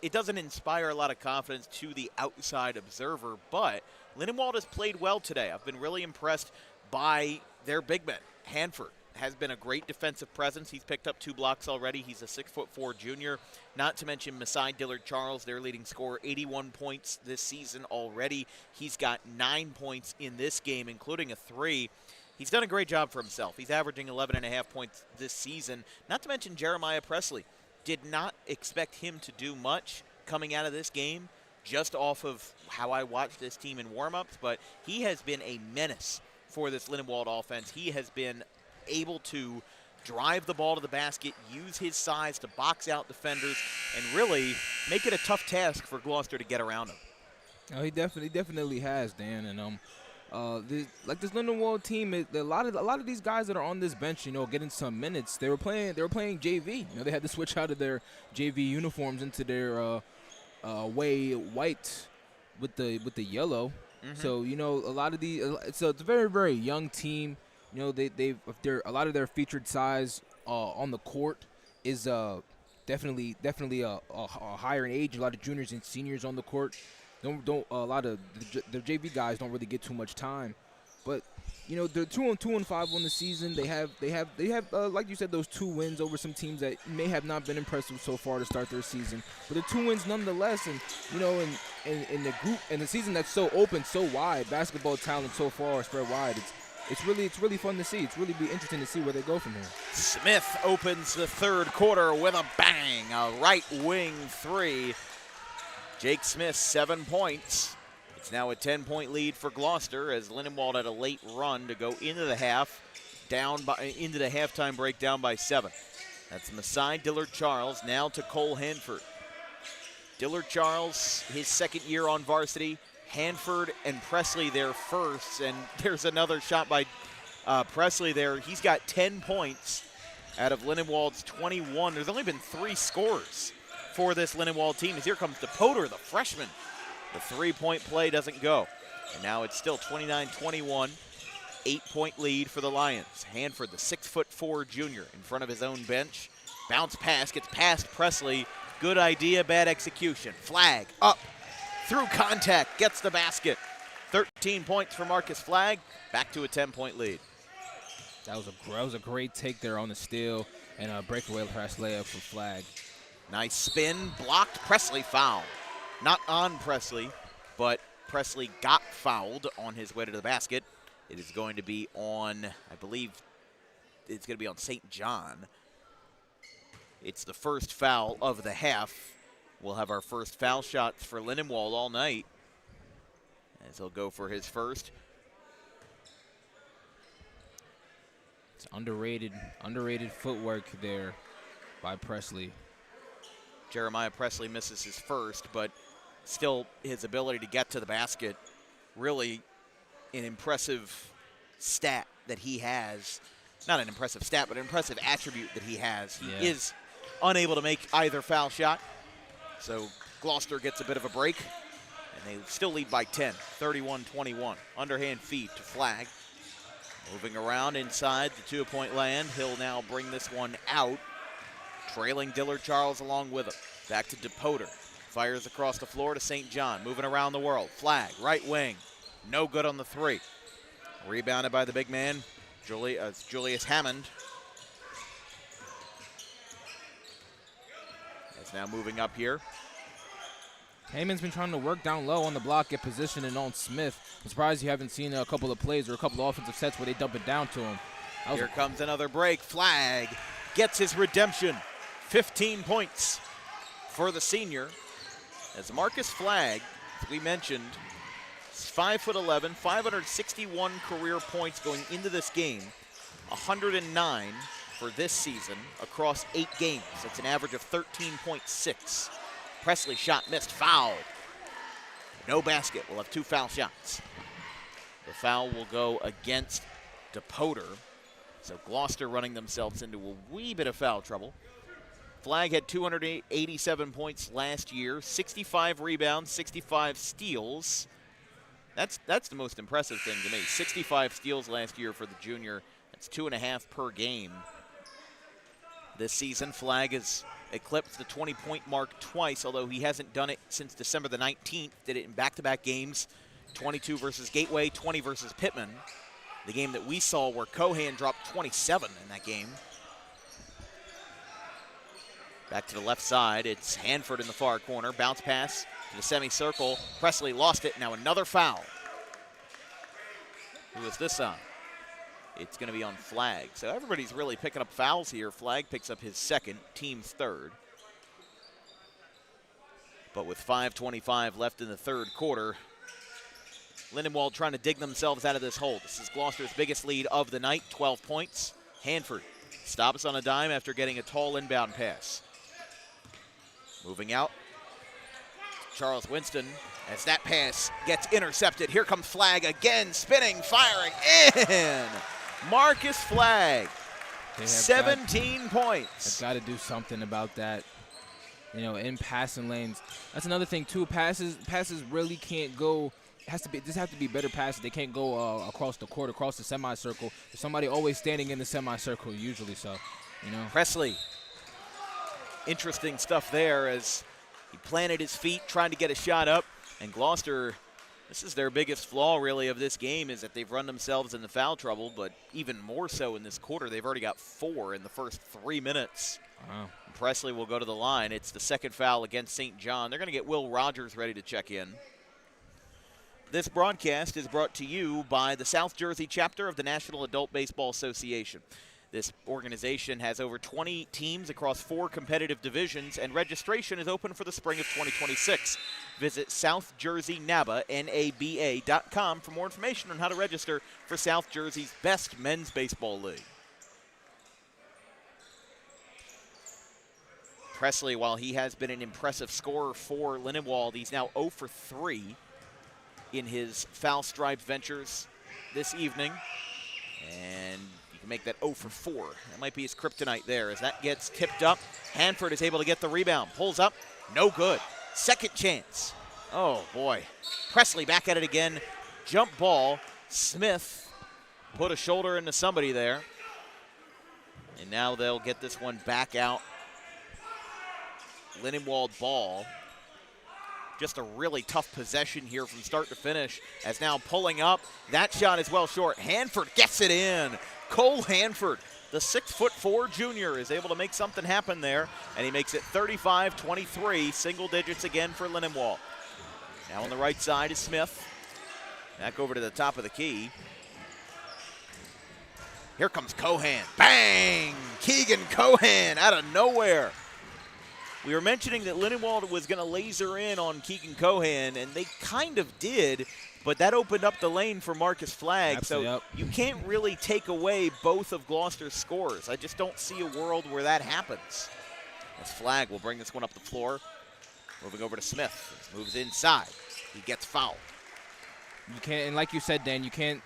It doesn't inspire a lot of confidence to the outside observer, but Lindenwold has played well today. I've been really impressed by their big men. Hanford has been a great defensive presence. He's picked up 2 blocks already. He's a 6'4" junior. Not to mention Masai Dillard-Charles, their leading scorer, 81 points this season already. He's got 9 points in this game, including a 3. He's done a great job for himself. He's averaging 11.5 points this season. Not to mention Jeremiah Presley. Did not expect him to do much coming out of this game, just off of how I watched this team in warm-ups, but he has been a menace for this Lindenwold offense. He has been able to drive the ball to the basket, use his size to box out defenders, and really make it a tough task for Gloucester to get around him. Oh, he definitely has, Dan. And this Lindenwold team, a lot of these guys that are on this bench, getting some minutes. They were playing JV. They had to switch out of their JV uniforms into their away white with the yellow. Mm-hmm. So a lot of these. So it's a very, very young team. A lot of their featured size on the court is definitely a higher in age. A lot of juniors and seniors on the court. A lot of the JV guys don't really get too much time, but they're 2-5 on the season. They have like you said, those 2 wins over some teams that may have not been impressive so far to start their season, but the 2 wins nonetheless. And in the group and the season that's so open, so wide, basketball talent so far spread wide. It's really fun to see. It's really be interesting to see where they go from here. Smith opens the third quarter with a bang, a right wing 3. Jake Smith, 7 points. It's now a 10-point lead for Gloucester as Lindenwold had a late run to go into the into the halftime break down by 7. That's Masai Dillard-Charles now to Cole Hanford. Dillard-Charles, his second year on varsity. Hanford and Presley their first, and there's another shot by Presley there. He's got 10 points out of Lindenwold's 21. There's only been 3 scores for this Lindenwold team, as here comes DePoter, the freshman. The 3-point play doesn't go. And now it's still 29-21, 8-point lead for the Lions. Hanford, the 6'4" junior, in front of his own bench. Bounce pass, gets past Presley. Good idea, bad execution. Flag up, through contact, gets the basket. 13 points for Marcus Flagg, back to a 10-point lead. That was a great take there on the steal, and a breakaway pass layup for Flagg. Nice spin, blocked, Presley foul. Not on Presley, but Presley got fouled on his way to the basket. It is going to be on, I believe, it's going to be on St. John. It's the first foul of the half. We'll have our first foul shots for Lindenwold all night, as he'll go for his first. It's underrated footwork there by Presley. Jeremiah Presley misses his first, but still his ability to get to the basket, really an impressive stat that he has. Not an impressive stat, but an impressive attribute that he has. He is unable to make either foul shot. So Gloucester gets a bit of a break, and they still lead by 10, 31-21. Underhand feed to Flagg. Moving around inside the 2-point land. He'll now bring this one out. Trailing Dillard-Charles along with him. Back to DePoter. Fires across the floor to St. John. Moving around the world. Flagg, right wing. No good on the 3. Rebounded by the big man, Julius Hammond. It's now moving up here. Hammond's been trying to work down low on the block, get positioned on Smith. I'm surprised you haven't seen a couple of plays or a couple of offensive sets where they dump it down to him. Here comes another break. Flagg gets his redemption. 15 points for the senior. As Marcus Flagg, as we mentioned, is 5'11", 561 career points going into this game, 109 for this season across 8 games. That's an average of 13.6 Presley shot missed, foul. No basket. We'll have 2 foul shots. The foul will go against DePoter. So Gloucester running themselves into a wee bit of foul trouble. Flagg had 287 points last year, 65 rebounds, 65 steals. That's the most impressive thing to me. 65 steals last year for the junior. That's 2.5 per game. This season, Flagg has eclipsed the 20-point mark twice, although he hasn't done it since December the 19th. Did it in back-to-back games, 22 versus Gateway, 20 versus Pittman. The game that we saw where Cohan dropped 27 in that game. Back to the left side, it's Hanford in the far corner. Bounce pass to the semicircle. Presley lost it, now another foul. Who is this on? It's going to be on Flagg. So everybody's really picking up fouls here. Flagg picks up his second, team's third. But with 5:25 left in the third quarter, Lindenwold trying to dig themselves out of this hole. This is Gloucester's biggest lead of the night, 12 points. Hanford stops on a dime after getting a tall inbound pass. Moving out, Charles Winston, as that pass gets intercepted. Here comes Flagg again, spinning, firing in. Marcus Flagg, 17 points. I've got to do something about that. You know, in passing lanes. That's another thing too. Passes really can't go. This have to be better passes. They can't go across the court, across the semicircle. There's somebody always standing in the semicircle usually. So, you know. Presley. Interesting stuff there as he planted his feet, trying to get a shot up. And Gloucester, this is their biggest flaw really of this game, is that they've run themselves into foul trouble, but even more so in this quarter. They've already got 4 in the first 3 minutes. Wow. Presley will go to the line. It's the second foul against St. John. They're going to get Will Rogers ready to check in. This broadcast is brought to you by the South Jersey chapter of the National Adult Baseball Association. This organization has over 20 teams across 4 competitive divisions, and registration is open for the spring of 2026. Visit SouthJerseyNABA.com for more information on how to register for South Jersey's best men's baseball league. Presley, while he has been an impressive scorer for Lindenwold, he's now 0 for 3 in his foul-striped ventures this evening. And you can make that 0 for 4. That might be his kryptonite there as that gets tipped up. Hanford is able to get the rebound. Pulls up. No good. Second chance. Oh, boy. Presley back at it again. Jump ball. Smith put a shoulder into somebody there. And now they'll get this one back out. Lindenwold ball. Just a really tough possession here from start to finish, as now pulling up. That shot is well short. Hanford gets it in. Cole Hanford, the 6'4" junior, is able to make something happen there, and he makes it 35-23, single digits again for Lindenwold. Now on the right side is Smith. Back over to the top of the key. Here comes Cohan. Bang! Keegan Cohan out of nowhere. We were mentioning that Lindenwold was going to laser in on Keegan Cohan, and they kind of did, but that opened up the lane for Marcus Flagg. Absolutely. So you can't really take away both of Gloucester's scores. I just don't see a world where that happens. As Flagg will bring this one up the floor. Moving over to Smith. Moves inside. He gets fouled. You can't, and like you said, Dan, you can't.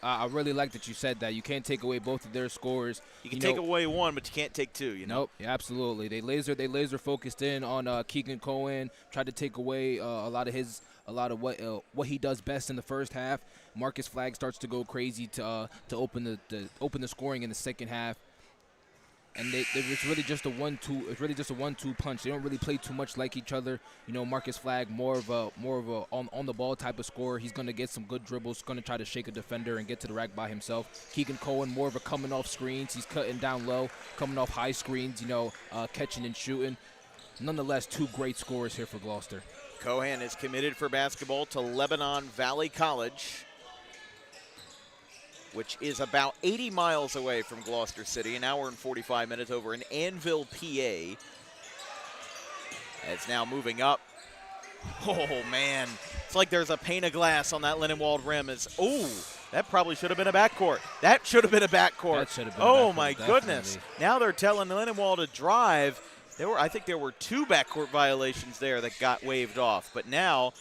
I really like that you said that. You can't take away both of their scores. You can take away one, but you can't take 2. You know. Nope. Yeah, absolutely. They laser focused in on Keegan Cohen. Tried to take away a lot of what he does best in the first half. Marcus Flagg starts to go crazy to open the scoring in the second half. And it's really just a 1-2. It's really just a 1-2 punch. They don't really play too much like each other. You know, Marcus Flagg more of a on the ball type of scorer. He's going to get some good dribbles. Going to try to shake a defender and get to the rack by himself. Keegan Cohen more of a coming off screens. He's cutting down low, coming off high screens. You know, catching and shooting. Nonetheless, 2 great scorers here for Gloucester. Cohan is committed for basketball to Lebanon Valley College, which is about 80 miles away from Gloucester City, an hour and 45 minutes over in Annville, PA. It's now moving up. Oh, man. It's like there's a pane of glass on that Lindenwold rim. That probably should have been a backcourt. That should have been a backcourt. That should have been a Oh, backcourt, my definitely. goodness. Now they're telling Lindenwold to drive. I think there were 2 backcourt violations there that got waved off. But now,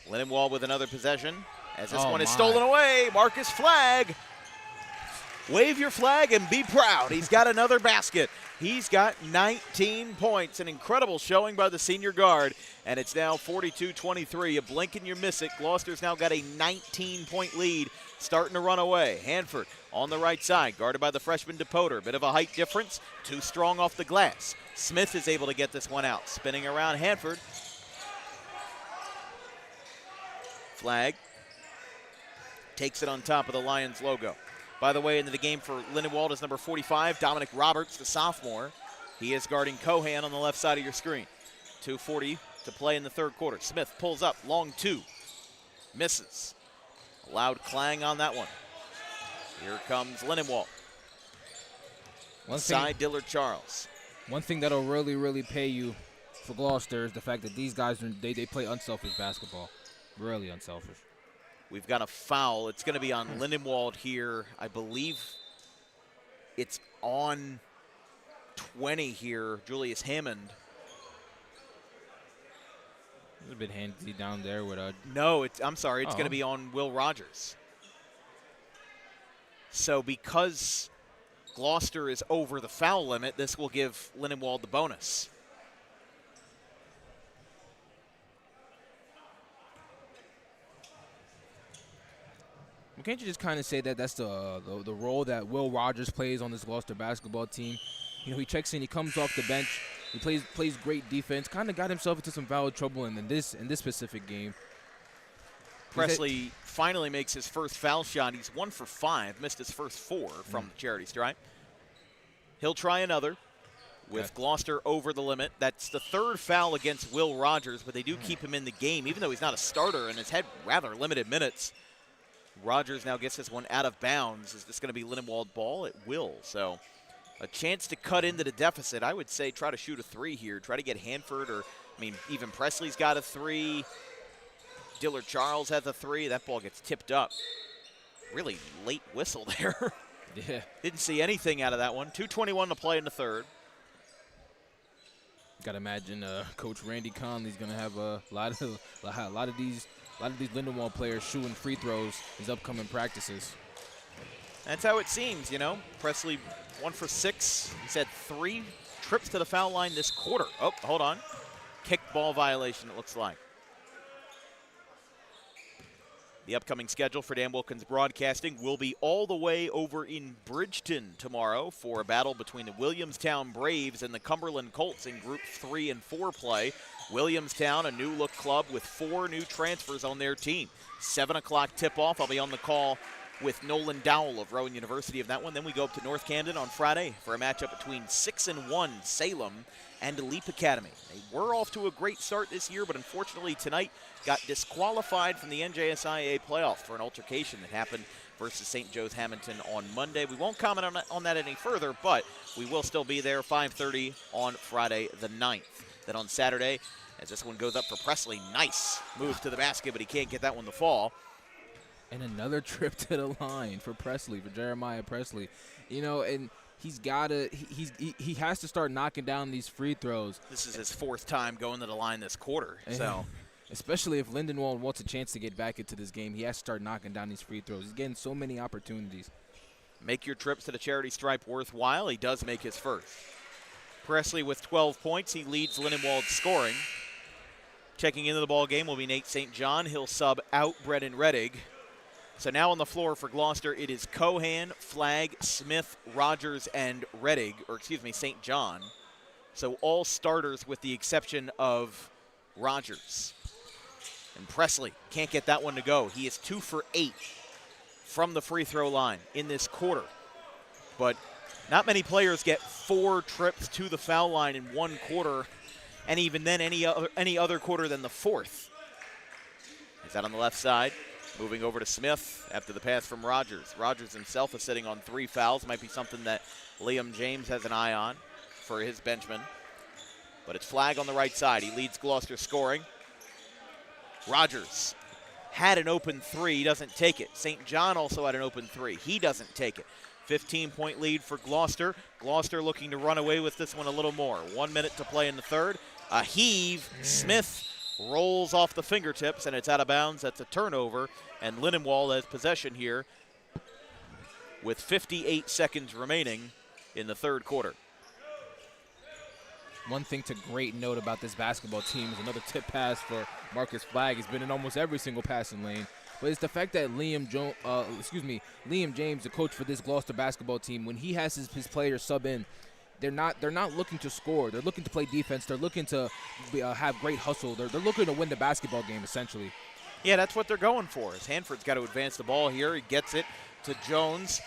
Lindenwold with another possession. As this one is stolen away, Marcus Flagg. Wave your flag and be proud. He's got another basket. He's got 19 points. An incredible showing by the senior guard. And it's now 42-23. You blink and you miss it. Gloucester's now got a 19-point lead, starting to run away. Hanford on the right side, guarded by the freshman DePoter. Bit of a height difference. Too strong off the glass. Smith is able to get this one out. Spinning around Hanford. Flagg takes it on top of the Lions logo. By the way, into the game for Lindenwold is number 45, Dominic Roberts, the sophomore. He is guarding Cohan on the left side of your screen. 2:40 to play in the third quarter. Smith pulls up, long 2. Misses. A loud clang on that one. Here comes Lindenwold. Side Dillard Charles. One thing that'll really, really pay you for Gloucester is the fact that these guys, they play unselfish basketball. Really unselfish. We've got a foul. It's going to be on Lindenwold here. I believe it's on 20 here, Julius Hammond. It's a bit handy down there with a... No, I'm sorry. It's going to be on Will Rogers. So because Gloucester is over the foul limit, this will give Lindenwold the bonus. Can't you just kind of say that that's the role that Will Rogers plays on this Gloucester basketball team? You know, he checks in, he comes off the bench, he plays great defense, kind of got himself into some foul trouble in this specific game. Presley finally makes his first foul shot. He's 1 for 5, missed his first 4 from the charity stripe. He'll try another with Gloucester over the limit. That's the 3rd foul against Will Rogers, but they do keep him in the game, even though he's not a starter and has had rather limited minutes. Rogers now gets this one out of bounds. Is this going to be Lindenwold ball? It will. So a chance to cut into the deficit. I would say try to shoot a 3 here. Try to get Hanford, or, I mean, even Presley's got a 3. Dillard Charles has a 3. That ball gets tipped up. Really late whistle there. Yeah. Didn't see anything out of that one. 2:21 to play in the third. Got to imagine Coach Randy Conley's going to have a lot of these Lindenwold players shooting free throws his upcoming practices. That's how it seems, you know. Presley 1 for 6. He's had 3 trips to the foul line this quarter. Oh, hold on. Kick ball violation, it looks like. The upcoming schedule for Dan Wilkins Broadcasting will be all the way over in Bridgeton tomorrow for a battle between the Williamstown Braves and the Cumberland Colts in Group 3 and 4 play. Williamstown, a new-look club with 4 new transfers on their team. 7 o'clock tip-off. I'll be on the call with Nolan Dowell of Rowan University of that one. Then we go up to North Camden on Friday for a matchup between 6-1 Salem and Leap Academy. They were off to a great start this year, but unfortunately tonight got disqualified from the NJSIAA playoffs for an altercation that happened versus St. Joe's Hamilton on Monday. We won't comment on that any further, but we will still be there 5:30 on Friday the 9th. Then on Saturday, as this one goes up for Presley, nice move to the basket, but he can't get that one to fall. And another trip to the line for Presley, for Jeremiah Presley. You know, and he's got to, he has to start knocking down these free throws. This is his 4th time going to the line this quarter, so. Especially if Lindenwold wants a chance to get back into this game, he has to start knocking down these free throws. He's getting so many opportunities. Make your trips to the charity stripe worthwhile. He does make his first. Presley with 12 points. He leads Lindenwold's scoring. Checking into the ball game will be Nate St. John. He'll sub out Brennan Reddig. So now on the floor for Gloucester, it is Cohan, Flagg, Smith, Rogers, and St. John. So all starters with the exception of Rogers. And Presley can't get that one to go. He is 2 for 8 from the free throw line in this quarter. But not many players get 4 trips to the foul line in one quarter, and even then any other quarter than the 4th. He's out on the left side. Moving over to Smith after the pass from Rogers. Rogers himself is sitting on 3 fouls. Might be something that Liam James has an eye on for his benchman. But it's Flagg on the right side. He leads Gloucester scoring. Rogers had an open three. He doesn't take it. St. John also had an open three. He doesn't take it. 15-point lead for Gloucester. Gloucester looking to run away with this one a little more. 1 minute to play in the third. A heave. Smith rolls off the fingertips, and it's out of bounds. That's a turnover, and Lindenwold has possession here with 58 seconds remaining in the third quarter. One thing to great note about this basketball team is another tip pass for Marcus Flagg. He's been in almost every single passing lane. But it's the fact that Liam James, the coach for this Gloucester basketball team, when he has his players sub in, they're not looking to score. They're looking to play defense. They're looking to have great hustle. They're looking to win the basketball game, essentially. Yeah, that's what they're going for. As Hanford's got to advance the ball here. He gets it to Jones.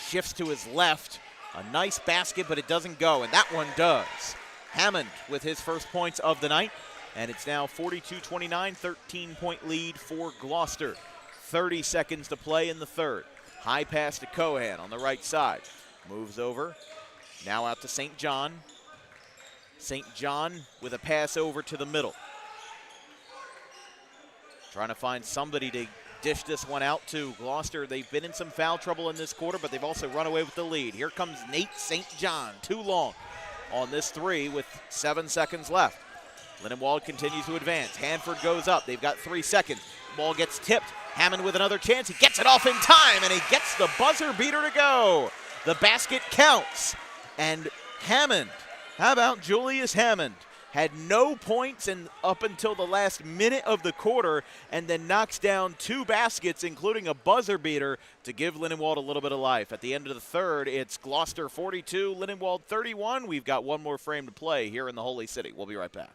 Shifts to his left. A nice basket, but it doesn't go, and that one does. Hammond with his first points of the night, and it's now 42-29, 13-point lead for Gloucester. 30 seconds to play in the third. High pass to Cohan on the right side. Moves over. Now out to St. John. St. John with a pass over to the middle. Trying to find somebody to dish this one out to. Gloucester, they've been in some foul trouble in this quarter, but they've also run away with the lead. Here comes Nate St. John, too long on this three with 7 seconds left. Lindenwold continues to advance. Hanford goes up. They've got 3 seconds. Ball gets tipped. Hammond with another chance. He gets it off in time, and he gets the buzzer beater to go. The basket counts. And Hammond, how about Julius Hammond? Had no points up until the last minute of the quarter, and then knocks down 2 baskets, including a buzzer beater, to give Lindenwold a little bit of life. At the end of the third, it's Gloucester 42, Lindenwold 31. We've got one more frame to play here in the Holy City. We'll be right back.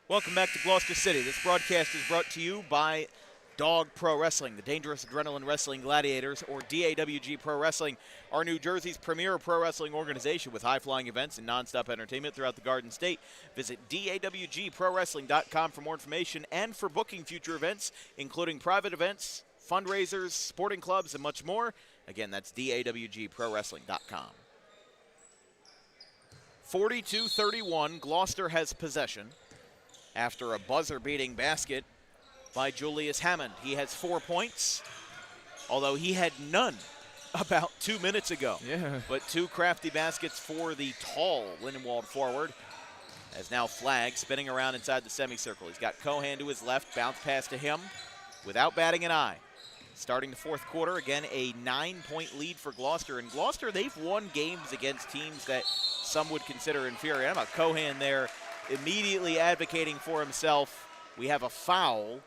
Welcome back to Gloucester City. This broadcast is brought to you by Dog Pro Wrestling, the Dangerous Adrenaline Wrestling Gladiators, or DAWG Pro Wrestling, our New Jersey's premier pro wrestling organization with high-flying events and nonstop entertainment throughout the Garden State. Visit DAWGProWrestling.com for more information and for booking future events, including private events, fundraisers, sporting clubs, and much more. Again, that's DAWGProWrestling.com. 42-31, Gloucester has possession after a buzzer-beating basket by Julius Hammond. He has 4 points, although he had none about 2 minutes ago. Yeah. But 2 crafty baskets for the tall Lindenwold forward, as now Flagg spinning around inside the semicircle. He's got Cohan to his left, bounce pass to him without batting an eye. Starting the fourth quarter, again, a 9-point lead for Gloucester. And Gloucester, they've won games against teams that some would consider inferior. How about Cohan there immediately advocating for himself? We have a foul.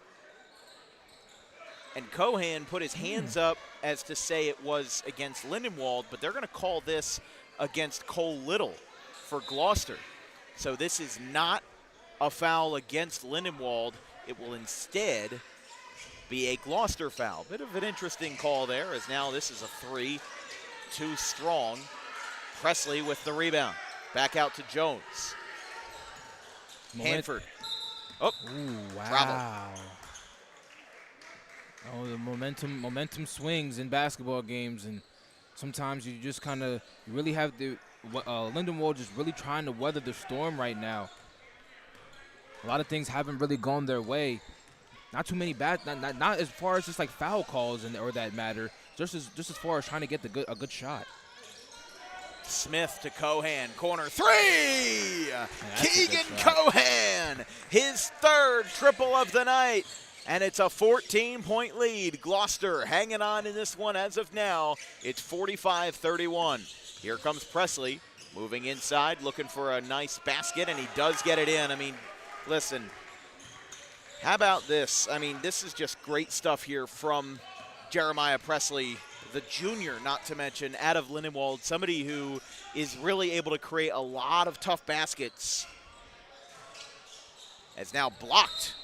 And Cohan put his hands up as to say it was against Lindenwold, but they're going to call this against Cole Little for Gloucester. So this is not a foul against Lindenwold. It will instead be a Gloucester foul. Bit of an interesting call there, as now this is a 3, too strong. Presley with the rebound. Back out to Jones. Hanford. Oh, ooh, wow. Travel. Oh, the momentum swings in basketball games, and sometimes you just kind of really have to. Lindenwold just really trying to weather the storm right now. A lot of things haven't really gone their way. Not too many bad, not as far as just like foul calls or that matter. Just as far as trying to get a good shot. Smith to Cohan, corner 3! Keegan Cohan, his third triple of the night. And it's a 14-point lead. Gloucester hanging on in this one as of now. It's 45-31. Here comes Presley moving inside, looking for a nice basket, and he does get it in. I mean, listen, how about this? I mean, this is just great stuff here from Jeremiah Presley, the junior, not to mention, out of Lindenwold, somebody who is really able to create a lot of tough baskets. As now blocked.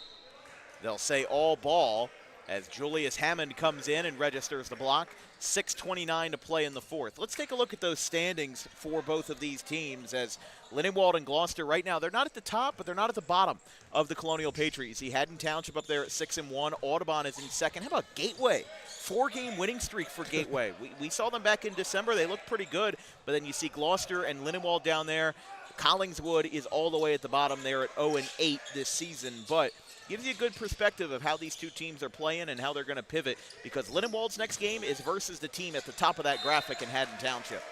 They'll say all ball as Julius Hammond comes in and registers the block. 6:29 to play in the fourth. Let's take a look at those standings for both of these teams, as Lindenwold and Gloucester right now, they're not at the top, but they're not at the bottom of the Colonial Patriot. You see Haddon Township up there at 6-1. Audubon is in second. How about Gateway? 4-game winning streak for Gateway. We saw them back in December. They looked pretty good, but then you see Gloucester and Lindenwold down there. Collingswood is all the way at the bottom there at 0-8 this season, but gives you a good perspective of how these two teams are playing and how they're going to pivot, because Lindenwold's next game is versus the team at the top of that graphic in Haddon Township.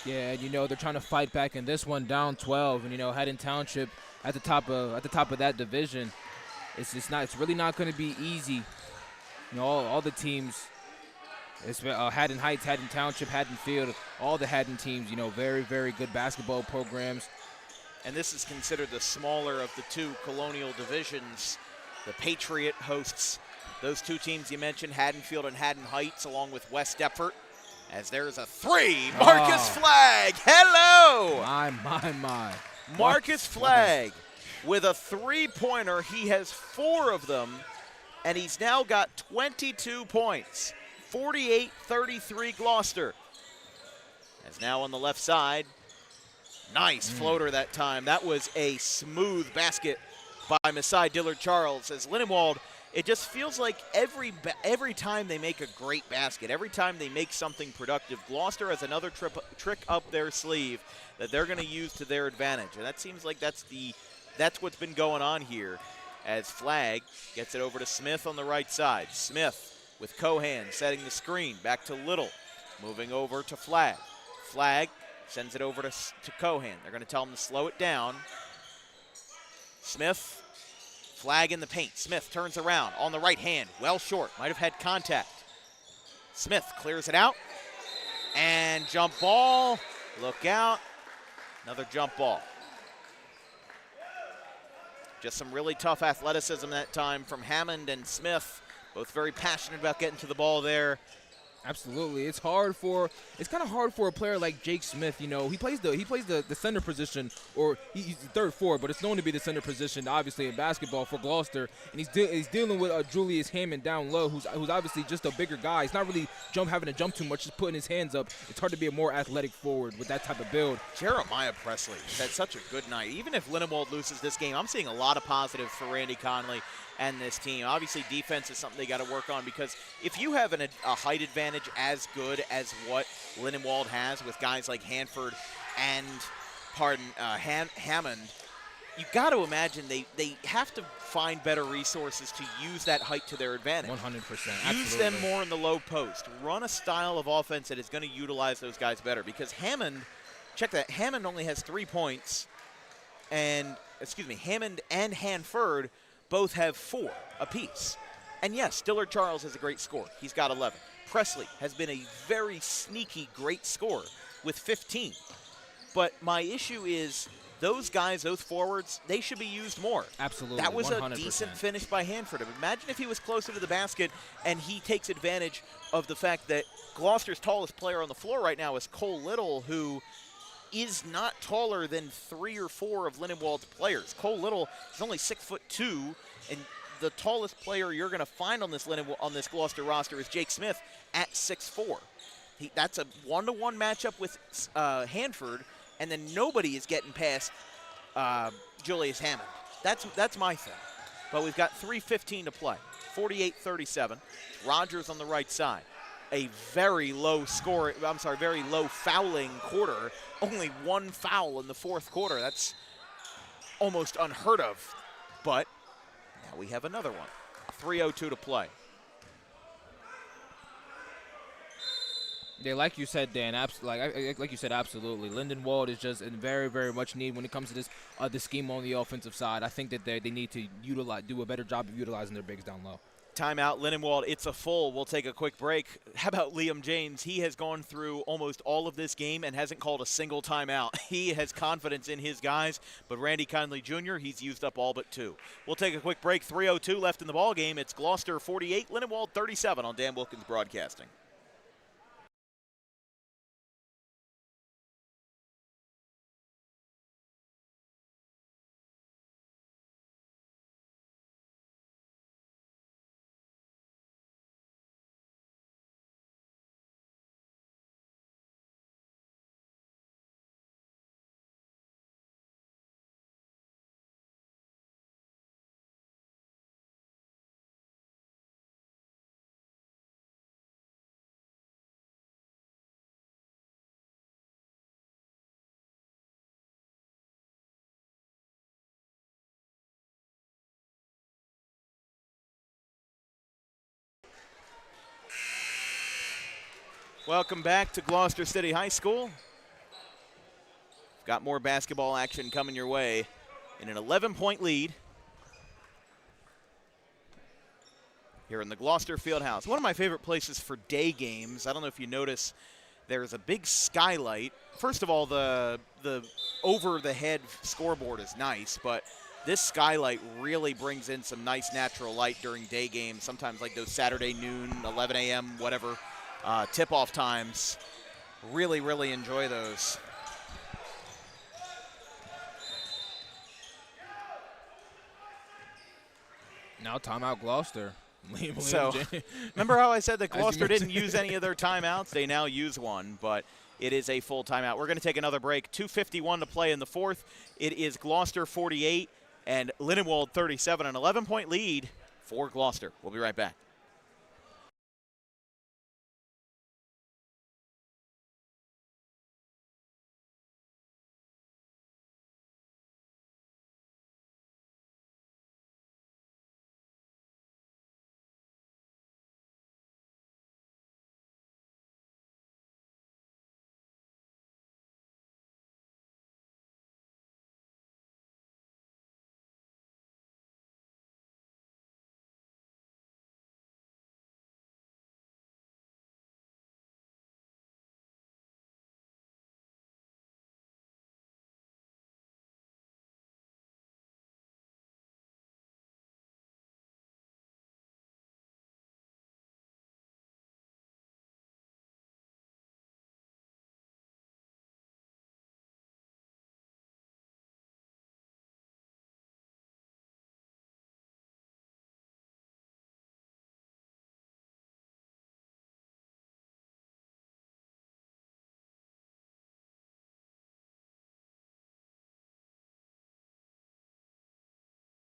Yeah, and they're trying to fight back in this one, down 12, and Haddon Township at the top of that division. It's really not going to be easy. All the teams, Haddon Heights, Haddon Township, Haddon Field, all the Haddon teams, very, very good basketball programs. And this is considered the smaller of the two colonial divisions. The Patriot hosts those two teams you mentioned, Haddonfield and Haddon Heights, along with West Deptford. As there's a three, Marcus Flagg, hello! My. Marcus Flagg with a three-pointer. He has 4 of them, and he's now got 22 points. 48-33 Gloucester. As now on the left side, nice floater that time. That was a smooth basket by Masai Dillard-Charles. As Lindenwold, it just feels like every time they make a great basket, every time they make something productive, Gloucester has another trick up their sleeve that they're going to use to their advantage. And that seems like that's what's been going on here, as Flagg gets it over to Smith on the right side. Smith with Cohan setting the screen. Back to Little. Moving over to Flagg. Flagg sends it over to Cohan. They're going to tell him to slow it down. Smith, Flagg in the paint. Smith turns around on the right hand. Well short. Might have had contact. Smith clears it out. And jump ball. Look out. Another jump ball. Just some really tough athleticism that time from Hammond and Smith. Both very passionate about getting to the ball there. Absolutely, it's kind of hard for a player like Jake Smith. He plays the center position, or he's the third forward, but it's known to be the center position, obviously in basketball for Gloucester. And he's dealing with Julius Hammond down low, who's obviously just a bigger guy. He's not really having to jump too much, just putting his hands up. It's hard to be a more athletic forward with that type of build. Jeremiah Presley had such a good night. Even if Lindenwold loses this game, I'm seeing a lot of positives for Randy Conley and this team. Obviously, defense is something they got to work on, because if you have a height advantage as good as what Lindenwold has with guys like Hanford and Hammond, you got to imagine they have to find better resources to use that height to their advantage. 100%. Use them more in the low post. Run a style of offense that is going to utilize those guys better, because Hammond, check that, Hammond only has 3 points, and, Hammond and Hanford both have 4 apiece. And yes, Dillard-Charles has a great score. He's got 11. Presley has been a very sneaky, great scorer with 15. But my issue is those guys, those forwards, they should be used more. Absolutely, that was 100%. A decent finish by Hanford. Imagine if he was closer to the basket and he takes advantage of the fact that Gloucester's tallest player on the floor right now is Cole Little, who is not taller than 3 or 4 of Lindenwold's players. Cole Little is only 6'2", and the tallest player you're going to find on this Gloucester roster is Jake Smith at 6'4". That's a 1-to-1 matchup with Hanford, and then nobody is getting past Julius Hammond. That's my thing. But we've got 3:15 to play. 48-37. Rogers on the right side. A very low fouling quarter. Only 1 foul in the fourth quarter. That's almost unheard of. But now we have another one. 3:02 to play. Yeah, like you said, Dan. Like you said, absolutely. Lindenwold is just in very, very much need when it comes to this the scheme on the offensive side. I think that they need to do a better job of utilizing their bigs down low. Timeout, Lindenwold. It's a full. We'll take a quick break. How about Liam James? He has gone through almost all of this game and hasn't called a single timeout. He has confidence in his guys, but Randy Conley Jr., he's used up all but 2. We'll take a quick break. 3:02 left in the ball game. It's Gloucester 48, Lindenwold 37 on Dan Wilkins Broadcasting. Welcome back to Gloucester City High School. Got more basketball action coming your way in an 11-point lead here in the Gloucester Fieldhouse. One of my favorite places for day games. I don't know if you notice, there's a big skylight. First of all, the over-the-head scoreboard is nice, but this skylight really brings in some nice natural light during day games, sometimes like those Saturday noon, 11 a.m., whatever, tip-off times. Really, really enjoy those. Now timeout Gloucester. So, remember how I said that Gloucester didn't use any of their timeouts? They now use one, but it is a full timeout. We're going to take another break. 2:51 to play in the fourth. It is Gloucester 48 and Lindenwold 37, an 11-point lead for Gloucester. We'll be right back.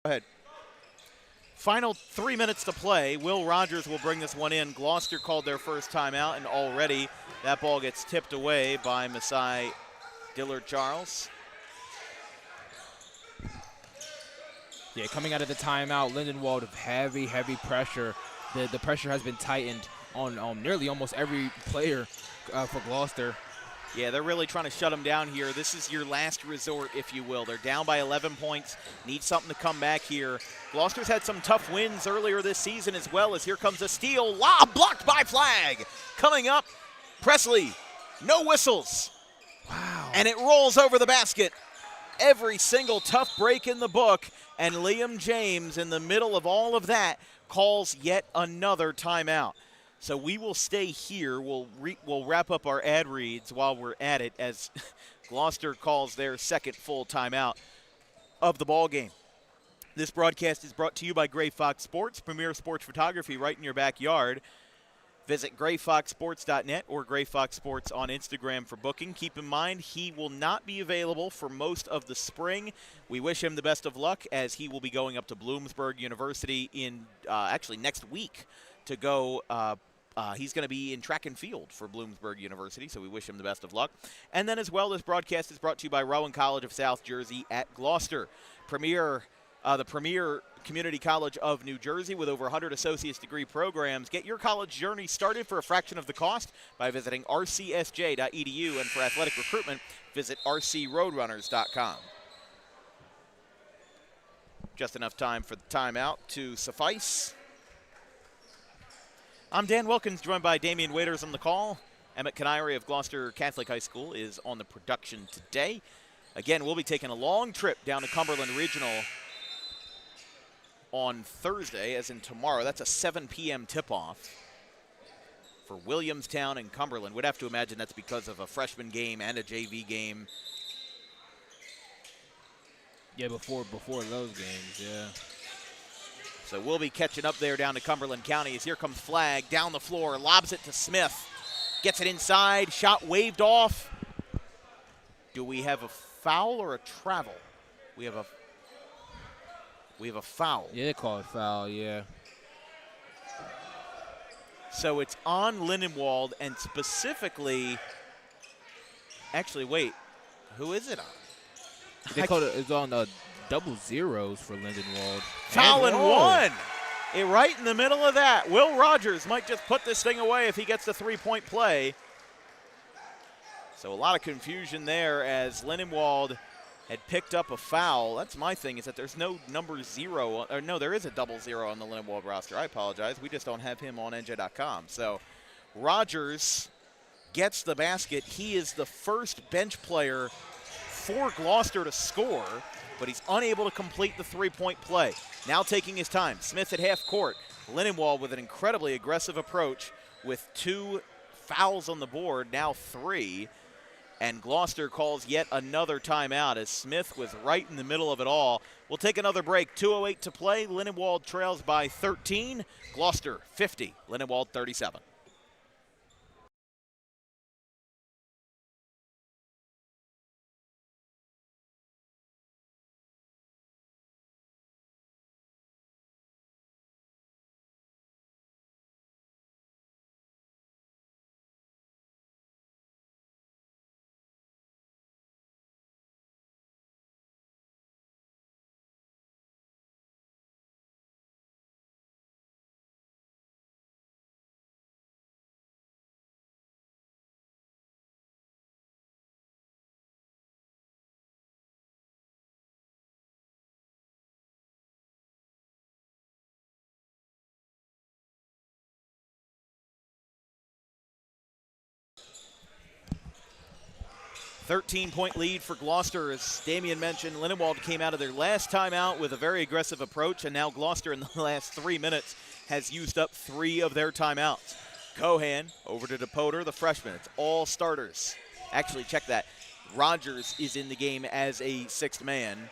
Go ahead. Final 3 minutes to play. Will Rogers will bring this one in. Gloucester called their first timeout, and already that ball gets tipped away by Masai Dillard-Charles. Yeah, coming out of the timeout, Lindenwold of heavy pressure. The pressure has been tightened on nearly almost every player for Gloucester. Yeah, they're really trying to shut them down here. This is your last resort, if you will. They're down by 11 points, need something to come back here. Gloucester's had some tough wins earlier this season as well, as here comes a steal. Lob blocked by Flag. Coming up, Presley, no whistles. Wow. And it rolls over the basket. Every single tough break in the book, and Liam James, in the middle of all of that, calls yet another timeout. So we will stay here. We'll wrap up our ad reads while we're at it as Gloucester calls their second full timeout of the ball game. This broadcast is brought to you by Gray Fox Sports, premier sports photography right in your backyard. Visit grayfoxsports.net or Gray Fox Sports on Instagram for booking. Keep in mind, he will not be available for most of the spring. We wish him the best of luck as he will be going up to Bloomsburg University in actually next week to go he's going to be in track and field for Bloomsburg University, so we wish him the best of luck. And then as well, this broadcast is brought to you by Rowan College of South Jersey at Gloucester. The premier Community College of New Jersey with over 100 associate's degree programs. Get your college journey started for a fraction of the cost by visiting rcsj.edu, and for athletic recruitment, visit rcroadrunners.com. Just enough time for the timeout to suffice. I'm Dan Wilkins, joined by Damian Waiters on the call. Emmett Canary of Gloucester Catholic High School is on the production today. Again, we'll be taking a long trip down to Cumberland Regional on Thursday, as in tomorrow. That's a 7 p.m. tip-off for Williamstown and Cumberland. We'd have to imagine that's because of a freshman game and a JV game. Yeah, before those games, yeah. So we'll be catching up there down to Cumberland County as here comes Flagg down the floor, lobs it to Smith. Gets it inside, shot waved off. Do we have a foul or a travel? We have a foul. Yeah, they call it foul, yeah. So it's on Lindenwold, and specifically, actually, wait, who is it on? They called it, it's on double zeros for Lindenwold. Foul and one. Right in the middle of that. Will Rogers might just put this thing away if he gets the three-point play. So a lot of confusion there as Lindenwold had picked up a foul. That's my thing, is that there's no number 0. Or no, there is a double 0 on the Lindenwold roster. I apologize. We just don't have him on NJ.com. So Rogers gets the basket. He is the first bench player for Gloucester to score, but he's unable to complete the three-point play. Now taking his time. Smith at half court. Lindenwold with an incredibly aggressive approach with 2 fouls on the board, now 3. And Gloucester calls yet another timeout as Smith was right in the middle of it all. We'll take another break. 2:08 to play. Lindenwold trails by 13. Gloucester 50. Lindenwold 37. Thirteen-point lead for Gloucester. As Damian mentioned, Lindenwold came out of their last timeout with a very aggressive approach, and now Gloucester in the last 3 minutes has used up 3 of their timeouts. Cohan over to DePoter, the freshman. It's all starters. Actually, check that. Rogers is in the game as a 6th man.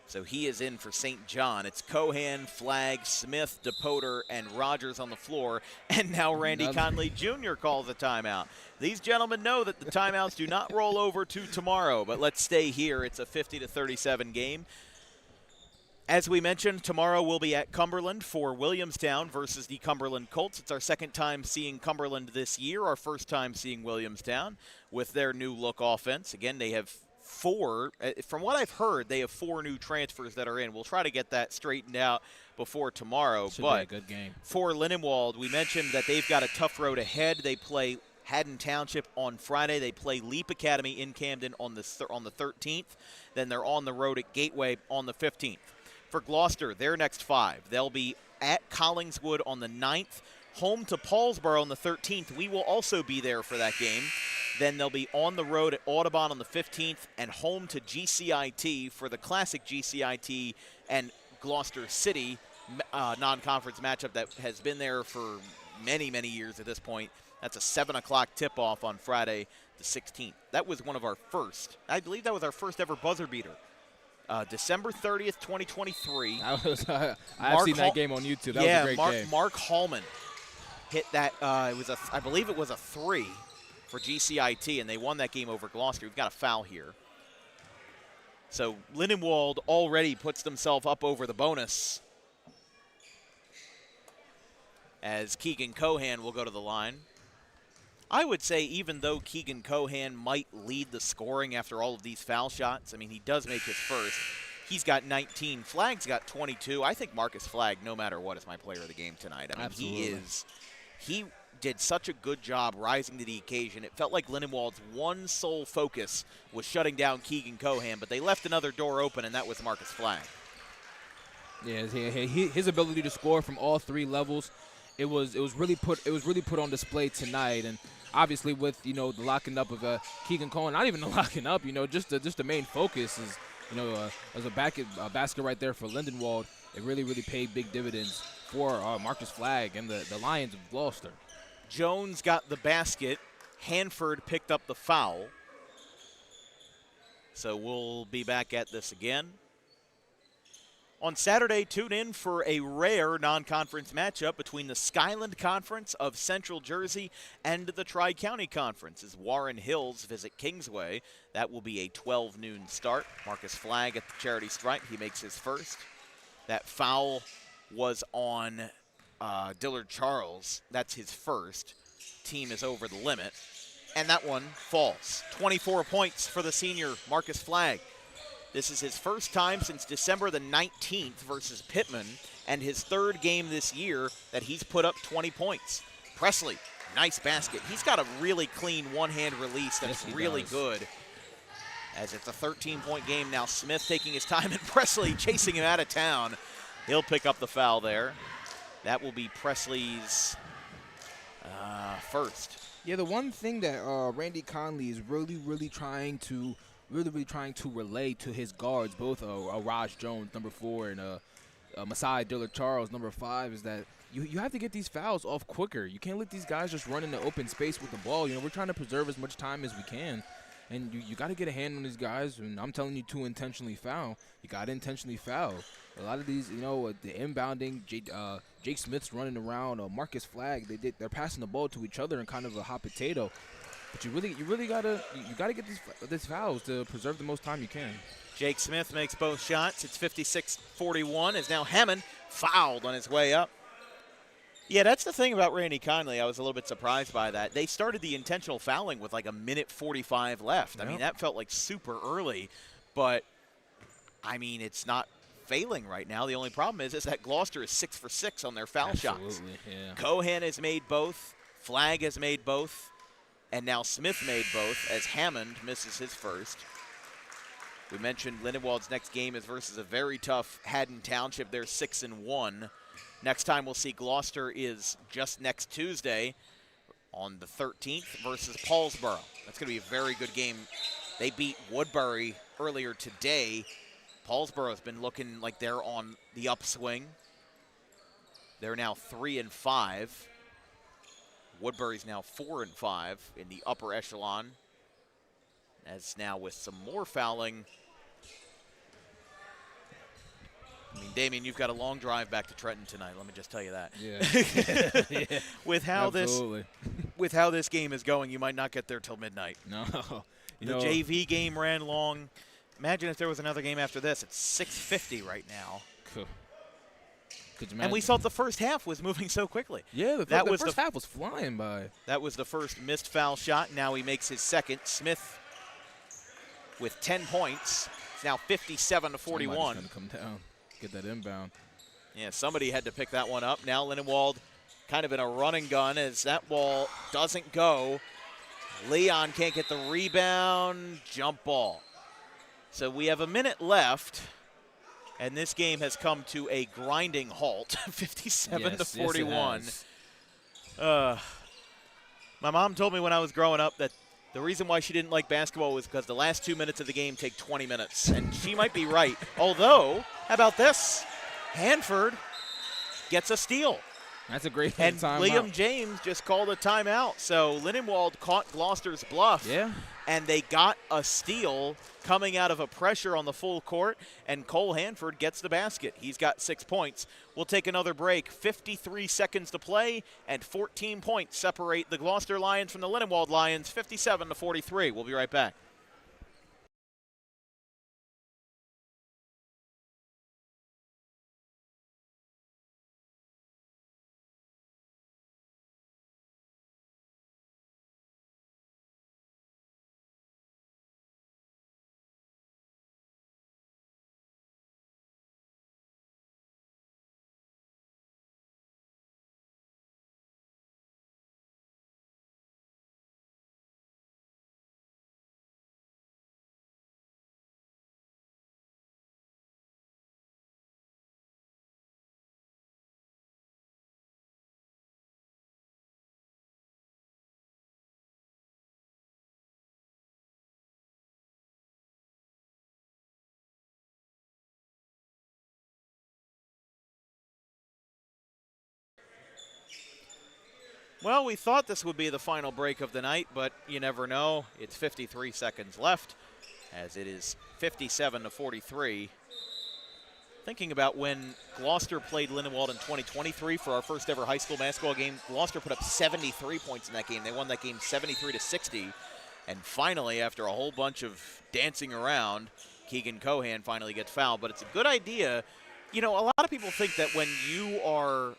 So he is in for St. John. It's Cohan, Flagg, Smith, DePoter, and Rogers on the floor. And now Randy Conley Jr. calls a timeout. These gentlemen know that the timeouts do not roll over to tomorrow, but let's stay here. It's a 50-37 game. As we mentioned, tomorrow we'll be at Cumberland for Williamstown versus the Cumberland Colts. It's our second time seeing Cumberland this year, our first time seeing Williamstown with their new look offense. Again, they have 4, from what I've heard, they have 4 new transfers that are in. We'll try to get that straightened out before tomorrow. Should but be a good game. For Lindenwold, we mentioned that they've got a tough road ahead. They play Haddon Township on Friday. They play Leap Academy in Camden on the 13th. Then they're on the road at Gateway on the 15th. For Gloucester, their next 5. They'll be at Collingswood on the 9th, home to Paulsboro on the 13th. We will also be there for that game. Then they'll be on the road at Audubon on the 15th and home to GCIT for the classic GCIT and Gloucester City non-conference matchup that has been there for many, many years at this point. That's a 7 o'clock tip-off on Friday the 16th. That was one of our first. I believe that was our first ever buzzer beater. December 30th, 2023. I've seen that game on YouTube. That was a great game. Mark Hallman hit that. I believe it was a 3 for GCIT, and they won that game over Gloucester. We've got a foul here. So Lindenwold already puts themselves up over the bonus as Keegan Cohan will go to the line. I would say even though Keegan Cohan might lead the scoring after all of these foul shots, I mean, he does make his first. He's got 19. Flagg's got 22. I think Marcus Flagg, no matter what, is my player of the game tonight. I mean, Absolutely. he did such a good job rising to the occasion. It felt like Lindenwold's one sole focus was shutting down Keegan Cohan, but they left another door open, and that was Marcus Flagg. Yeah, his ability to score from all three levels, it was really put on display tonight. And obviously with the locking up of Keegan Cohen, not even the locking up, just the main focus is as a basket right there for Lindenwold. It really paid big dividends for Marcus Flagg and the Lions of Gloucester. Jones got the basket. Hanford picked up the foul. So we'll be back at this again. On Saturday, tune in for a rare non-conference matchup between the Skyland Conference of Central Jersey and the Tri-County Conference as Warren Hills visit Kingsway. That will be a 12 noon start. Marcus Flagg at the charity stripe. He makes his first. That foul was on Dillard Charles. That's his first. Team is over the limit. And that one falls. 24 points for the senior Marcus Flagg. This is his first time since December the 19th versus Pittman, and his third game this year that he's put up 20 points. Presley, nice basket. He's got a really clean one-hand release that's really good. As it's a 13-point game now, Smith taking his time and Presley chasing him out of town. He'll pick up the foul there. That will be Presley's first. Yeah, the one thing that Randy Conley is really trying to relay to his guards, both Raj Jones, number 4, and Masai Dillard Charles, number 5, is that you have to get these fouls off quicker. You can't let these guys just run in the open space with the ball. We're trying to preserve as much time as we can. And you got to get a hand on these guys. And I'm telling you to intentionally foul. You got to intentionally foul. A lot of these, the inbounding, Jake Smith's running around, Marcus Flagg, they're passing the ball to each other in kind of a hot potato. But you really gotta get these fouls to preserve the most time you can. Jake Smith makes both shots. It's 56-41 as now Hammond fouled on his way up. Yeah, that's the thing about Randy Conley. I was a little bit surprised by that. They started the intentional fouling with like a minute 45 left. Yep. I mean, that felt like super early, but I mean, it's not failing right now. The only problem is that Gloucester is 6 for 6 on their foul shots. Yeah. Cohan has made both. Flagg has made both. And now Smith made both as Hammond misses his first. We mentioned Lindenwold's next game is versus a very tough Haddon Township. They're 6-1. Next time we'll see Gloucester is just next Tuesday on the 13th versus Paulsboro. That's going to be a very good game. They beat Woodbury earlier today. Paulsboro has been looking like they're on the upswing. They're now 3-5. Woodbury's now 4-5 in the upper echelon. As now with some more fouling. I mean, Damien, you've got a long drive back to Trenton tonight. Let me just tell you that. Yeah. Yeah. With how this game is going, you might not get there till midnight. No. The JV game ran long. Imagine if there was another game after this. It's 6:50 right now. Cool. And we thought the first half was moving so quickly. Yeah, the first half was flying by. That was the first missed foul shot. Now he makes his second. Smith with 10 points. It's now 57-41. Somebody's going to come down, get that inbound. Yeah, somebody had to pick that one up. Now Lindenwold kind of in a run and gun as that ball doesn't go. Leon can't get the rebound. Jump ball. So we have a minute left. And this game has come to a grinding halt, 57-41. Yes, my mom told me when I was growing up that the reason why she didn't like basketball was because the last 2 minutes of the game take 20 minutes. And she might be right. Although, how about this? Hanford gets a steal. That's a great And timeout. Liam James just called a timeout. So Lindenwold caught Gloucester's bluff. Yeah. And they got a steal coming out of a pressure on the full court, and Cole Hanford gets the basket. He's got 6 points. We'll take another break. 53 seconds to play, and 14 points separate the Gloucester Lions from the Lindenwold Lions, 57-43. We'll be right back. Well, we thought this would be the final break of the night, but you never know. It's 53 seconds left, as it is 57-43. Thinking about when Gloucester played Lindenwold in 2023 for our first ever high school basketball game, Gloucester put up 73 points in that game. They won that game 73-60. And finally, after a whole bunch of dancing around, Keegan Cohan finally gets fouled. But it's a good idea. You know, a lot of people think that when you are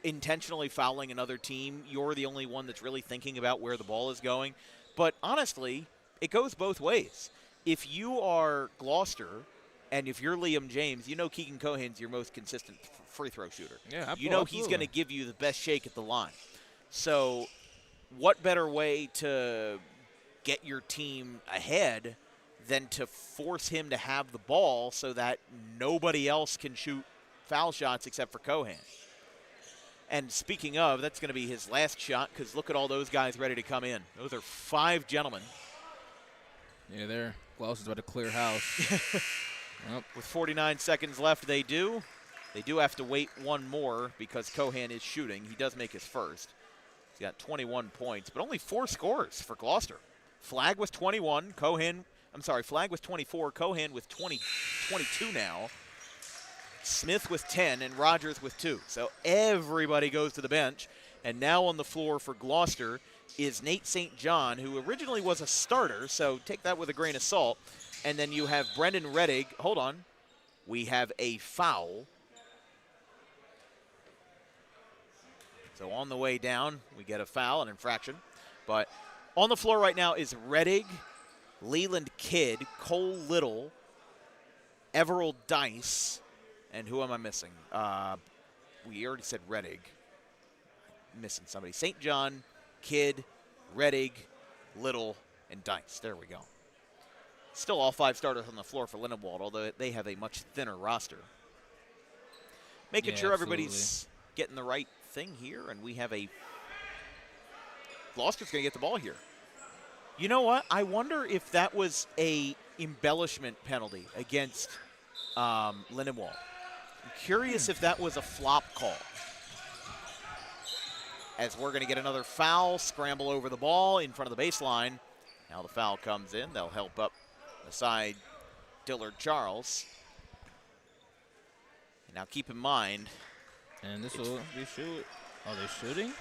intentionally fouling another team, you're the only one that's really thinking about where the ball is going. But honestly, it goes both ways. If you are Gloucester and if you're Liam James, you know Keegan Cohan's your most consistent free throw shooter. Yeah, you know he's going to give you the best shake at the line. So what better way to get your team ahead than to force him to have the ball so that nobody else can shoot foul shots except for Cohan. And speaking of, that's going to be his last shot because look at all those guys ready to come in. Those are 5 gentlemen. Yeah, there. Gloucester's about to clear house. Yep. With 49 seconds left, they do. They do have to wait one more because Cohan is shooting. He does make his first. He's got 21 points, but only 4 scores for Gloucester. Flagg with 21. Flagg with 24. Cohan with 22 now. Smith with 10 and Rogers with 2. So everybody goes to the bench. And now on the floor for Gloucester is Nate St. John, who originally was a starter, so take that with a grain of salt. And then you have Brendan Reddig. Hold on. We have a foul. So on the way down, we get a foul, an infraction. But on the floor right now is Reddig, Leland Kidd, Cole Little, Everald Dice, and who am I missing? We already said Reddig. I'm missing somebody. St. John, Kidd, Reddig, Little, and Dice. There we go. Still all 5 starters on the floor for Lindenwold, although they have a much thinner roster. Making sure everybody's getting the right thing here, and we have a Gloucester's going to get the ball here. You know what? I wonder if that was a embellishment penalty against Lindenwold. I'm curious if that was a flop call. As we're going to get another foul, scramble over the ball in front of the baseline. Now the foul comes in. They'll help up aside Dillard Charles. And now keep in mind. And this will be shoot. Oh, they're shooting?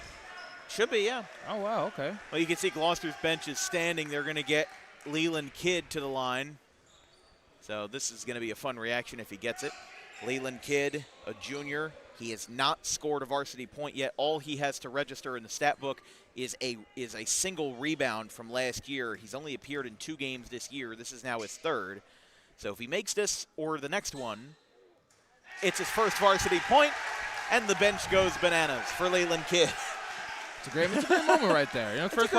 Should be, yeah. Oh, wow, okay. Well, you can see Gloucester's bench is standing. They're going to get Leland Kidd to the line. So this is going to be a fun reaction if he gets it. Leland Kidd, a junior. He has not scored a varsity point yet. All he has to register in the stat book is a single rebound from last year. He's only appeared in 2 games this year. This is now his 3rd. So if he makes this or the next one, it's his first varsity point, and the bench goes bananas for Leland Kidd. It's a great moment right there. You know, first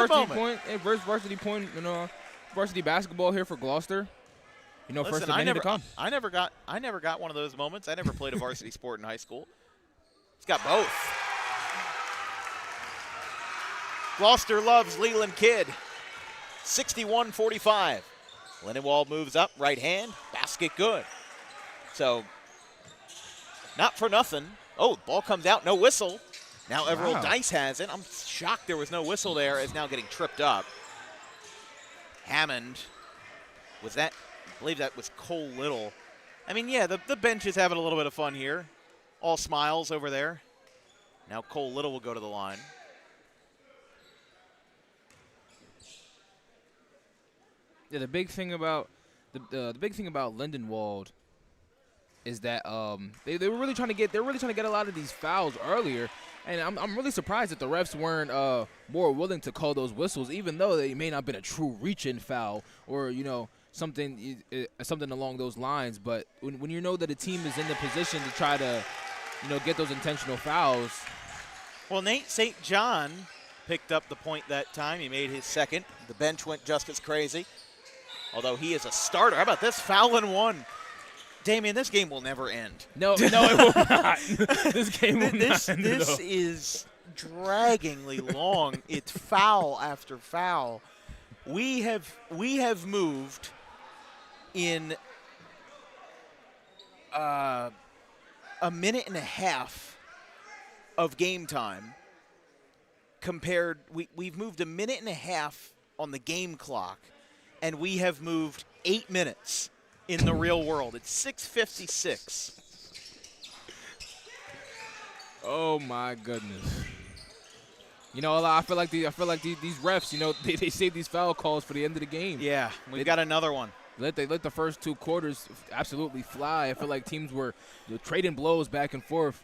varsity point, you know, varsity basketball here for Gloucester. You know, first of many to come. I never got one of those moments. I never played a varsity sport in high school. He's got both. Gloucester loves Leland Kidd. 61-45. Lindenwold moves up, right hand, basket good. So, not for nothing. Oh, ball comes out, no whistle. Now Everald Dice has it. I'm shocked there was no whistle there. Is now getting tripped up. Hammond, was that, I believe that was Cole Little. I mean, yeah, the bench is having a little bit of fun here. All smiles over there. Now Cole Little will go to the line. Yeah, the big thing about the big thing about Lindenwold is that they were really trying to get a lot of these fouls earlier, and I'm really surprised that the refs weren't more willing to call those whistles, even though they may not have been a true reach-in foul or, you know, something along those lines. But when you know that a team is in the position to try to, you know, get those intentional fouls. Well, Nate St. John picked up the point that time. He made his 2nd. The bench went just as crazy, although he is a starter. How about this? Foul and 1. Damian, this game will never end. No, it will not. This game will not end. This is draggingly long. It's foul after foul. We have moved in a minute and a half of game time compared, we've moved a minute and a half on the game clock, and we have moved 8 minutes in the real world. It's 6:56. Oh my goodness. I feel like these refs, they save these foul calls for the end of the game. Yeah, we've got another one. They let the first 2 quarters absolutely fly. I feel like teams were trading blows back and forth.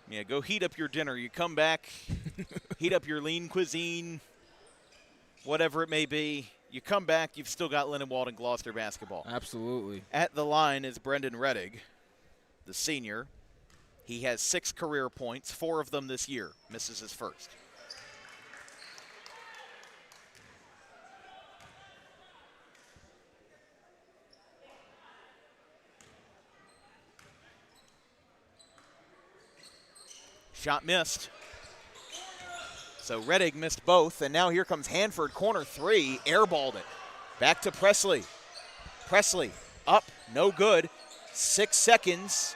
Yeah, go heat up your dinner. You come back, heat up your lean cuisine, whatever it may be. You come back, you've still got Lindenwold and Gloucester basketball. Absolutely. At the line is Brendan Rettig, the senior. He has 6 career points, 4 of them this year. Misses his first. Shot missed. So Rettig missed both, and now here comes Hanford, corner 3, airballed it. Back to Presley. Presley up, no good. 6 seconds.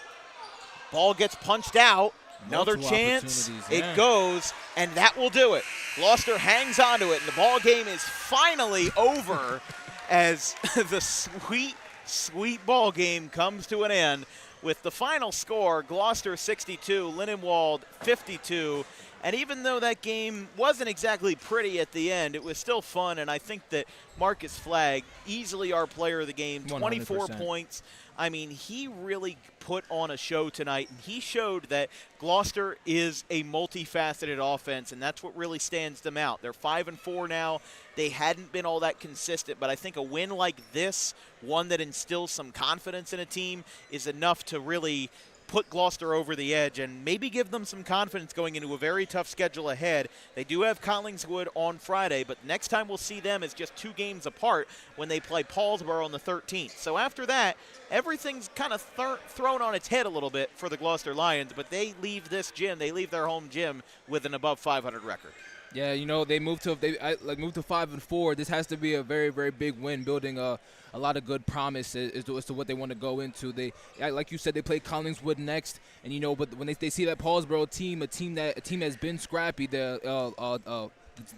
Ball gets punched out. Another chance. It goes, and that will do it. Gloucester hangs onto it, and the ball game is finally over as the sweet, sweet ball game comes to an end with the final score, Gloucester 62, Lindenwold 52. And even though that game wasn't exactly pretty at the end, it was still fun, and I think that Marcus Flagg, easily our player of the game, 24 points. I mean, he really put on a show tonight, and he showed that Gloucester is a multifaceted offense, and that's what really stands them out. They're 5-4 now. They hadn't been all that consistent, but I think a win like this, one that instills some confidence in a team, is enough to really put Gloucester over the edge and maybe give them some confidence going into a very tough schedule ahead. They do have Collingswood on Friday, but next time we'll see them is just 2 games apart when they play Paulsboro on the 13th. So after that, everything's kind of thrown on its head a little bit for the Gloucester Lions, but they leave this gym, they leave their home gym with an above 500 record. Yeah, they moved to 5-4. This has to be a very, very big win, building a lot of good promise as to what they want to go into. They, like you said, they play Collingswood next, and but when they see that Paulsboro team, a team that's been scrappy,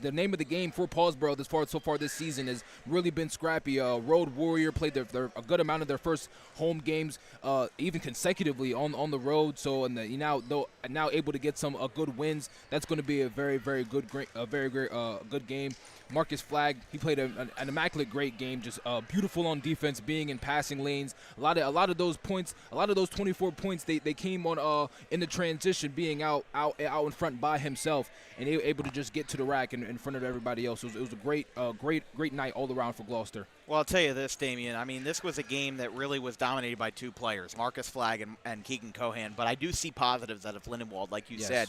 the name of the game for Paulsboro so far this season has really been scrappy. Road Warrior played a good amount of their first home games, even consecutively on the road. So now able to get some good wins. That's going to be a very, very good, good game. Marcus Flagg, he played an immaculate, great game, just beautiful on defense, being in passing lanes. A lot of those points, a lot of those 24 points, they came on in the transition, being out in front by himself, and able to just get to the rack in front of everybody else. It was a great night all around for Gloucester. Well, I'll tell you this, Damian. I mean, this was a game that really was dominated by 2 players, Marcus Flagg and Keegan Cohan. But I do see positives out of Lindenwold, like you said.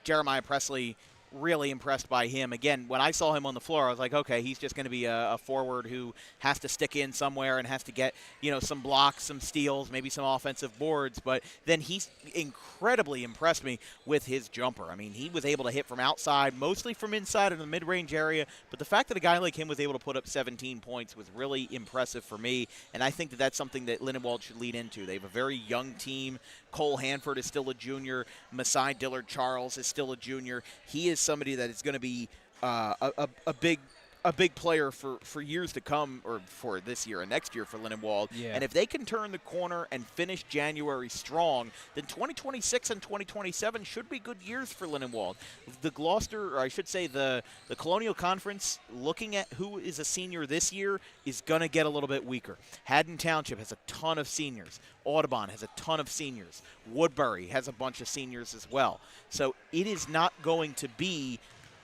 Jeremiah Presley, really impressed by him. Again, when I saw him on the floor, I was like, okay, he's just going to be a forward who has to stick in somewhere and has to get, some blocks, some steals, maybe some offensive boards. But then he's incredibly impressed me with his jumper. I mean, he was able to hit from outside, mostly from inside in the mid-range area. But the fact that a guy like him was able to put up 17 points was really impressive for me. And I think that that's something that Lindenwold should lead into. They have a very young team. Cole Hanford is still a junior. Masai Dillard-Charles is still a junior. He is somebody that is going to be a big player for years to come, or for this year and next year for Lindenwold. Yeah. And if they can turn the corner and finish January strong, then 2026 and 2027 should be good years for Lindenwold. The Gloucester, or I should say the Colonial Conference, looking at who is a senior this year, is going to get a little bit weaker. Haddon Township has a ton of seniors. Audubon has a ton of seniors. Woodbury has a bunch of seniors as well. So it is not going to be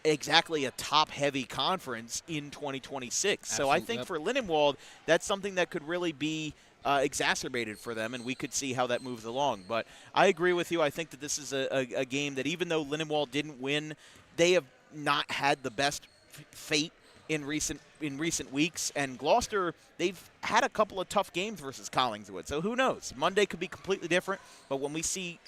exactly a top-heavy conference in 2026. So I think for Lindenwold, that's something that could really be exacerbated for them, and we could see how that moves along. But I agree with you. I think that this is a game that, even though Lindenwold didn't win, they have not had the best fate in recent weeks. And Gloucester, they've had a couple of tough games versus Collingswood. So who knows? Monday could be completely different. But when we see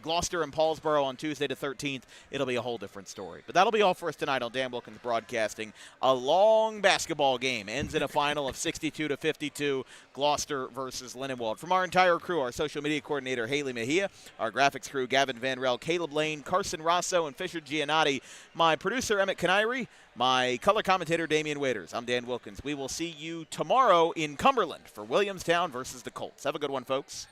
Gloucester and Paulsboro on Tuesday the 13th, it'll be a whole different story. But that'll be all for us tonight on Dan Wilkins Broadcasting. A long basketball game ends in a final of 62-52, Gloucester versus Lindenwold. From our entire crew, our social media coordinator, Haley Mejia, our graphics crew, Gavin Van Rel, Caleb Lane, Carson Rosso, and Fisher Giannotti, my producer, Emmett Canary, my color commentator, Damian Waiters. I'm Dan Wilkins. We will see you tomorrow in Cumberland for Williamstown versus the Colts. Have a good one, folks.